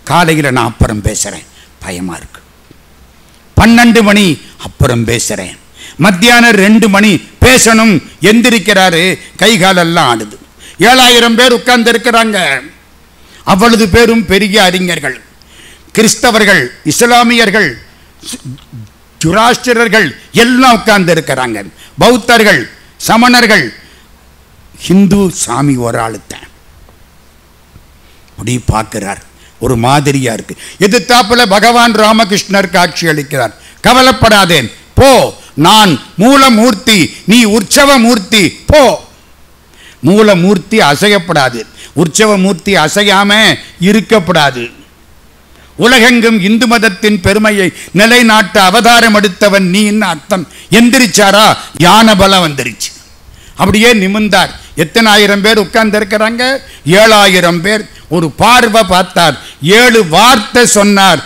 காலையில் நான் அப்புறம் பேசுறேன், பயமா இருக்கு. 12 மணி அப்புறம் பேசுறேன். மத்தியானம் 2 மணி பேசணும். எந்திரிக்கிறாரு, கை காலெல்லாம் ஆடுது. 7000 பேர் உட்கார்ந்து இருக்கிறாங்க. அவ்வளவு பேரும் பெரிய அறிஞர்கள், கிறிஸ்தவர்கள், இஸ்லாமியர்கள், ஜுராஸ்டிரர்கள் எல்லாம் உட்கார்ந்து இருக்கிறாங்க. பௌத்தர்கள், சமணர்கள், ஹிந்து. சாமி ஒரு ஆளுத்தான் அப்படி பார்க்கிறார், ஒரு மாதிரியா இருக்கு. எதிர்த்தாப்புல பகவான் ராமகிருஷ்ணர் காட்சி அளிக்கிறார். கவலைப்படாதேன், போ, நான் மூலமூர்த்தி, நீ உற்சவ மூர்த்தி, போ. மூலமூர்த்தி அசையப்படாது, உற்சவ மூர்த்தி அசையாம இருக்கப்படாது. உலகெங்கும் இந்து மதத்தின் பெருமையை நிலைநாட்ட அவதாரம் எடுத்தவன் நீ அர்த்தம். எந்திரிச்சாரா? யான பலம் வந்துருச்சு. அப்படியே நிமிர்ந்தார். எத்தனை ஆயிரம் பேர் உட்கார்ந்து இருக்கிறாங்க? 7000 பேர். ஒரு பார்வை பார்த்தார், 7 வார்த்தை சொன்னார்.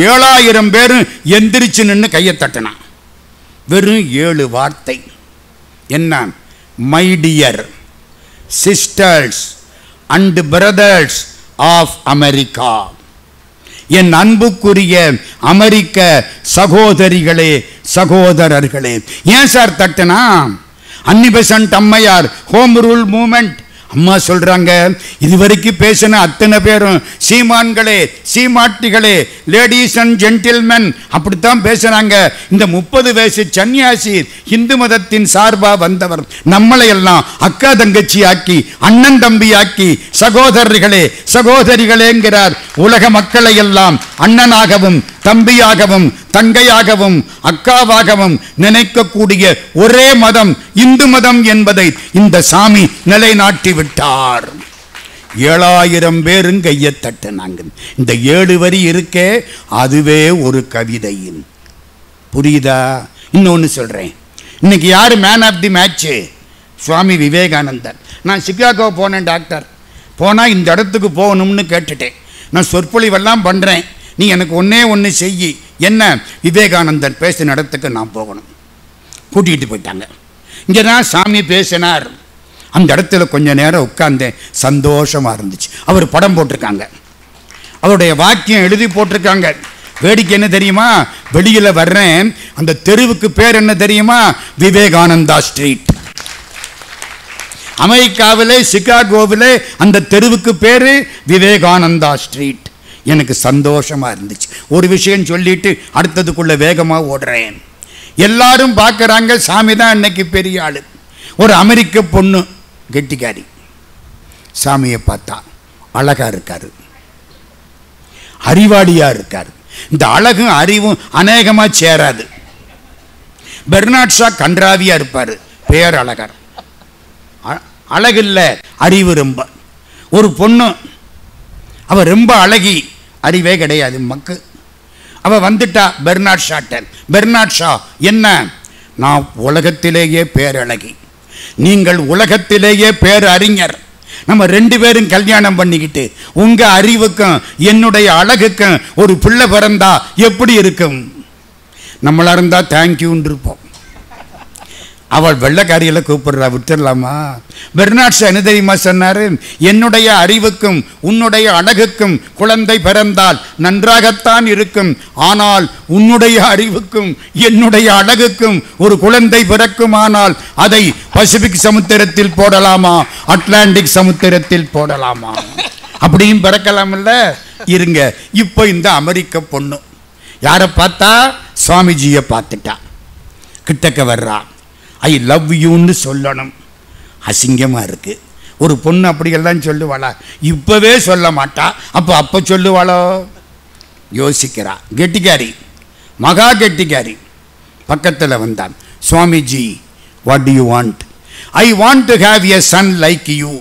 7000 பேரும் எந்திரிச்சு நின்று கையை தட்டினான். வெறும் 7 வார்த்தை. என்ன? My dear sisters and brothers of America, என் அன்புக்குரிய அமெரிக்க சகோதரிகளே, சகோதரர்களே. ஏன் சார் தட்டுனா? அன்னிபெசன்ட் அம்மையார், ஹோம் ரூல் மூமெண்ட். அம்மா சொல்றாங்க, இதுவரைக்கும் பேசின அத்தனை பேரும் சீமான்களே, சீமாட்டிகளே, லேடிஸ் அண்ட் ஜென்டில்மென் அப்படித்தான் பேசுறாங்க. இந்த 30 வயசு சன்னியாசி இந்து மதத்தின் சார்பா வந்தவர் நம்மளை எல்லாம் அக்கா தங்கச்சி ஆக்கி, அண்ணன் தம்பி ஆக்கி, சகோதரர்களே சகோதரிகளேங்கிறார். உலக மக்களை எல்லாம் அண்ணனாகவும் தம்பியாகவும் தங்கையாகவும் அக்காவாகவும் நினைக்கக்கூடிய ஒரே மதம் இந்து மதம் என்பதை இந்த சாமி நிலைநாட்டி விட்டார். 7000 பேரும் கையை தட்டினாங்க. இந்த 7 வரி இருக்கே, அதுவே ஒரு கவிதையின். புரியுதா? இன்னொன்று சொல்றேன். இன்னைக்கு யாரு மேன் ஆஃப் தி மேட்ச்? சுவாமி விவேகானந்தர். நான் சிகாகோ போனேன் டாக்டர். போனால் இந்த இடத்துக்கு போகணும்னு கேட்டுட்டேன். நான் சொற்பொழிவெல்லாம் பண்ணுறேன், நீ எனக்கு ஒன்று செய்யி. என்ன? விவேகானந்தர் பேசின இடத்துக்கு நான் போகணும். கூட்டிகிட்டு போயிட்டாங்க. இங்கே தான் சாமி பேசினார். அந்த இடத்துல கொஞ்ச நேரம் உட்கார்ந்தேன், சந்தோஷமாக இருந்துச்சு. அவர் படம் போட்டிருக்காங்க, அவருடைய வாக்கியம் எழுதி போட்டிருக்காங்க. வேடிக்கை என்ன தெரியுமா? வெளியில் வர்றேன், அந்த தெருவுக்கு பேர் என்ன தெரியுமா? விவேகானந்தா ஸ்ட்ரீட். அமெரிக்காவிலே சிகாகோவிலே அந்த தெருவுக்கு பேரு விவேகானந்தா ஸ்ட்ரீட். எனக்கு சந்தோஷமா இருந்துச்சு. ஒரு விஷயம் சொல்லிட்டு அடுத்ததுக்குள்ள வேகமா ஓடுறேன். எல்லாரும் பார்க்கறாங்க, சாமி தான் இன்னைக்கு பெரிய ஆளு. ஒரு அமெரிக்க பொண்ணு கெட்டிக்காரி. சாமியை பார்த்தா அழகா இருக்காரு, அறிவாளியா இருக்காரு. இந்த அழகும் அறிவும் அநேகமா சேராது. பெர்னாட் ஷா கன்றாவியா இருப்பாரு, பேர் அழகர். அழகில்ல, அறிவு ரொம்ப. ஒரு பொண்ணு அவ ரொம்ப அழகி, அறிவே கிடையாது மக்கு. அவ வந்துட்டா பெர்னாட் ஷாட்ட. பெர்னாட் ஷா என்ன, நான் உலகத்திலேயே பேரழகி, நீங்கள் உலகத்திலேயே பேர் அறிஞர், நம்ம 2 பேரும் கல்யாணம் பண்ணிக்கிட்டு உங்க அறிவுக்கும் என்னுடைய அழகுக்கும் ஒரு பிள்ளை பிறந்தா எப்படி இருக்கும்? நம்மளா இருந்தா தேங்க்யூன்னு இருப்போம். அவள் வெள்ளைக்காரியில கூப்பிடுறா, விட்டுடலாமா? பெர்னாட் ஷா என்ன தெரியுமா சொன்னாரு? என்னுடைய அறிவுக்கும் உன்னுடைய அழகுக்கும் குழந்தை பிறந்தால் நன்றாகத்தான் இருக்கும், ஆனால் உன்னுடைய அறிவுக்கும் என்னுடைய அழகுக்கும் ஒரு குழந்தை பிறக்குமானால் அதை பசிபிக் சமுத்திரத்தில் போடலாமா, அட்லாண்டிக் சமுத்திரத்தில் போடலாமா? அப்படியும் பிறக்கலாம்ல. இருங்க, இப்போ இந்த அமெரிக்க பொண்ணு யாரை பார்த்தா? சுவாமிஜியை பார்த்துட்டா. கிட்டக்க வர்றா. ஐ லவ் யூன்னு சொல்லணும், அசிங்கமாக இருக்கு. ஒரு பொண்ணு அப்படியெல்லாம் சொல்லுவாளா? இப்போவே சொல்ல மாட்டா, அப்போ சொல்லுவாளோ? யோசிக்கிறா. கெட்டிக்காரி, மகா கெட்டிக்காரி. பக்கத்தில் வந்தான். Swamiji, what to you want? I want to have a Sun like you.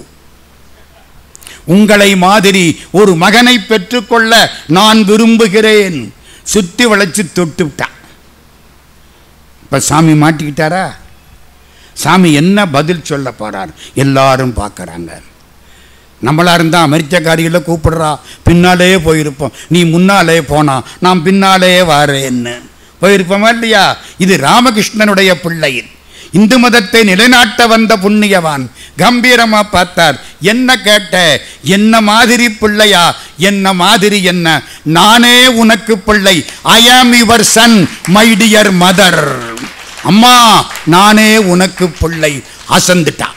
உங்களை மாதிரி ஒரு மகனை பெற்றுக்கொள்ள நான் விரும்புகிறேன். சுற்றி வளைச்சு தொட்டு விட்டான். இப்போ சாமி மாட்டிக்கிட்டாரா? சாமி என்ன பதில் சொல்ல போறார்? எல்லாரும் பார்க்குறாங்க. நம்மளா இருந்தால் அமெரிக்கக்காரிகளை கூப்பிடுறா, பின்னாலே போயிருப்போம். நீ முன்னாலே போனா நான் பின்னாலே வாரேன்னு போயிருப்போமா இல்லையா? இது ராமகிருஷ்ணனுடைய பிள்ளை, இந்து மதத்தை நிலைநாட்ட வந்த புண்ணியவான். கம்பீரமா பார்த்தார். என்ன கேட்ட? என்ன மாதிரி பிள்ளையா? என்ன மாதிரி என்ன? நானே உனக்கு பிள்ளை. I am your son my dear mother. அம்மா, நானே உனக்கு பிள்ளை. அசந்துட்டான்.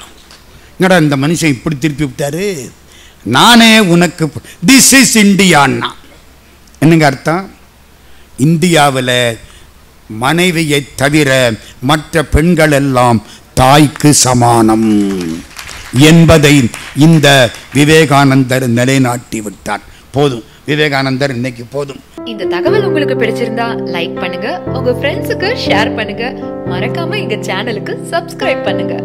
என்னடா இந்த மனுஷன் இப்படி திருப்பி விட்டாரு? நானே உனக்கு, திஸ் இஸ் இந்தியான்னா என்னங்க அர்த்தம்? இந்தியாவில் மனைவியை தவிர மற்ற பெண்கள் எல்லாம் தாய்க்கு சமானம் என்பதை இந்த விவேகானந்தர் நிலைநாட்டி விட்டார். போதும், விவேகானந்தர் இன்னைக்கு போதும். இந்த தகவல் உங்களுக்கு பிடிச்சிருந்தா லைக் பண்ணுங்க, உங்க ஃப்ரெண்ட்ஸுக்கு ஷேர் பண்ணுங்க, மறக்காம எங்க சேனலுக்கு சப்ஸ்கிரைப் பண்ணுங்க.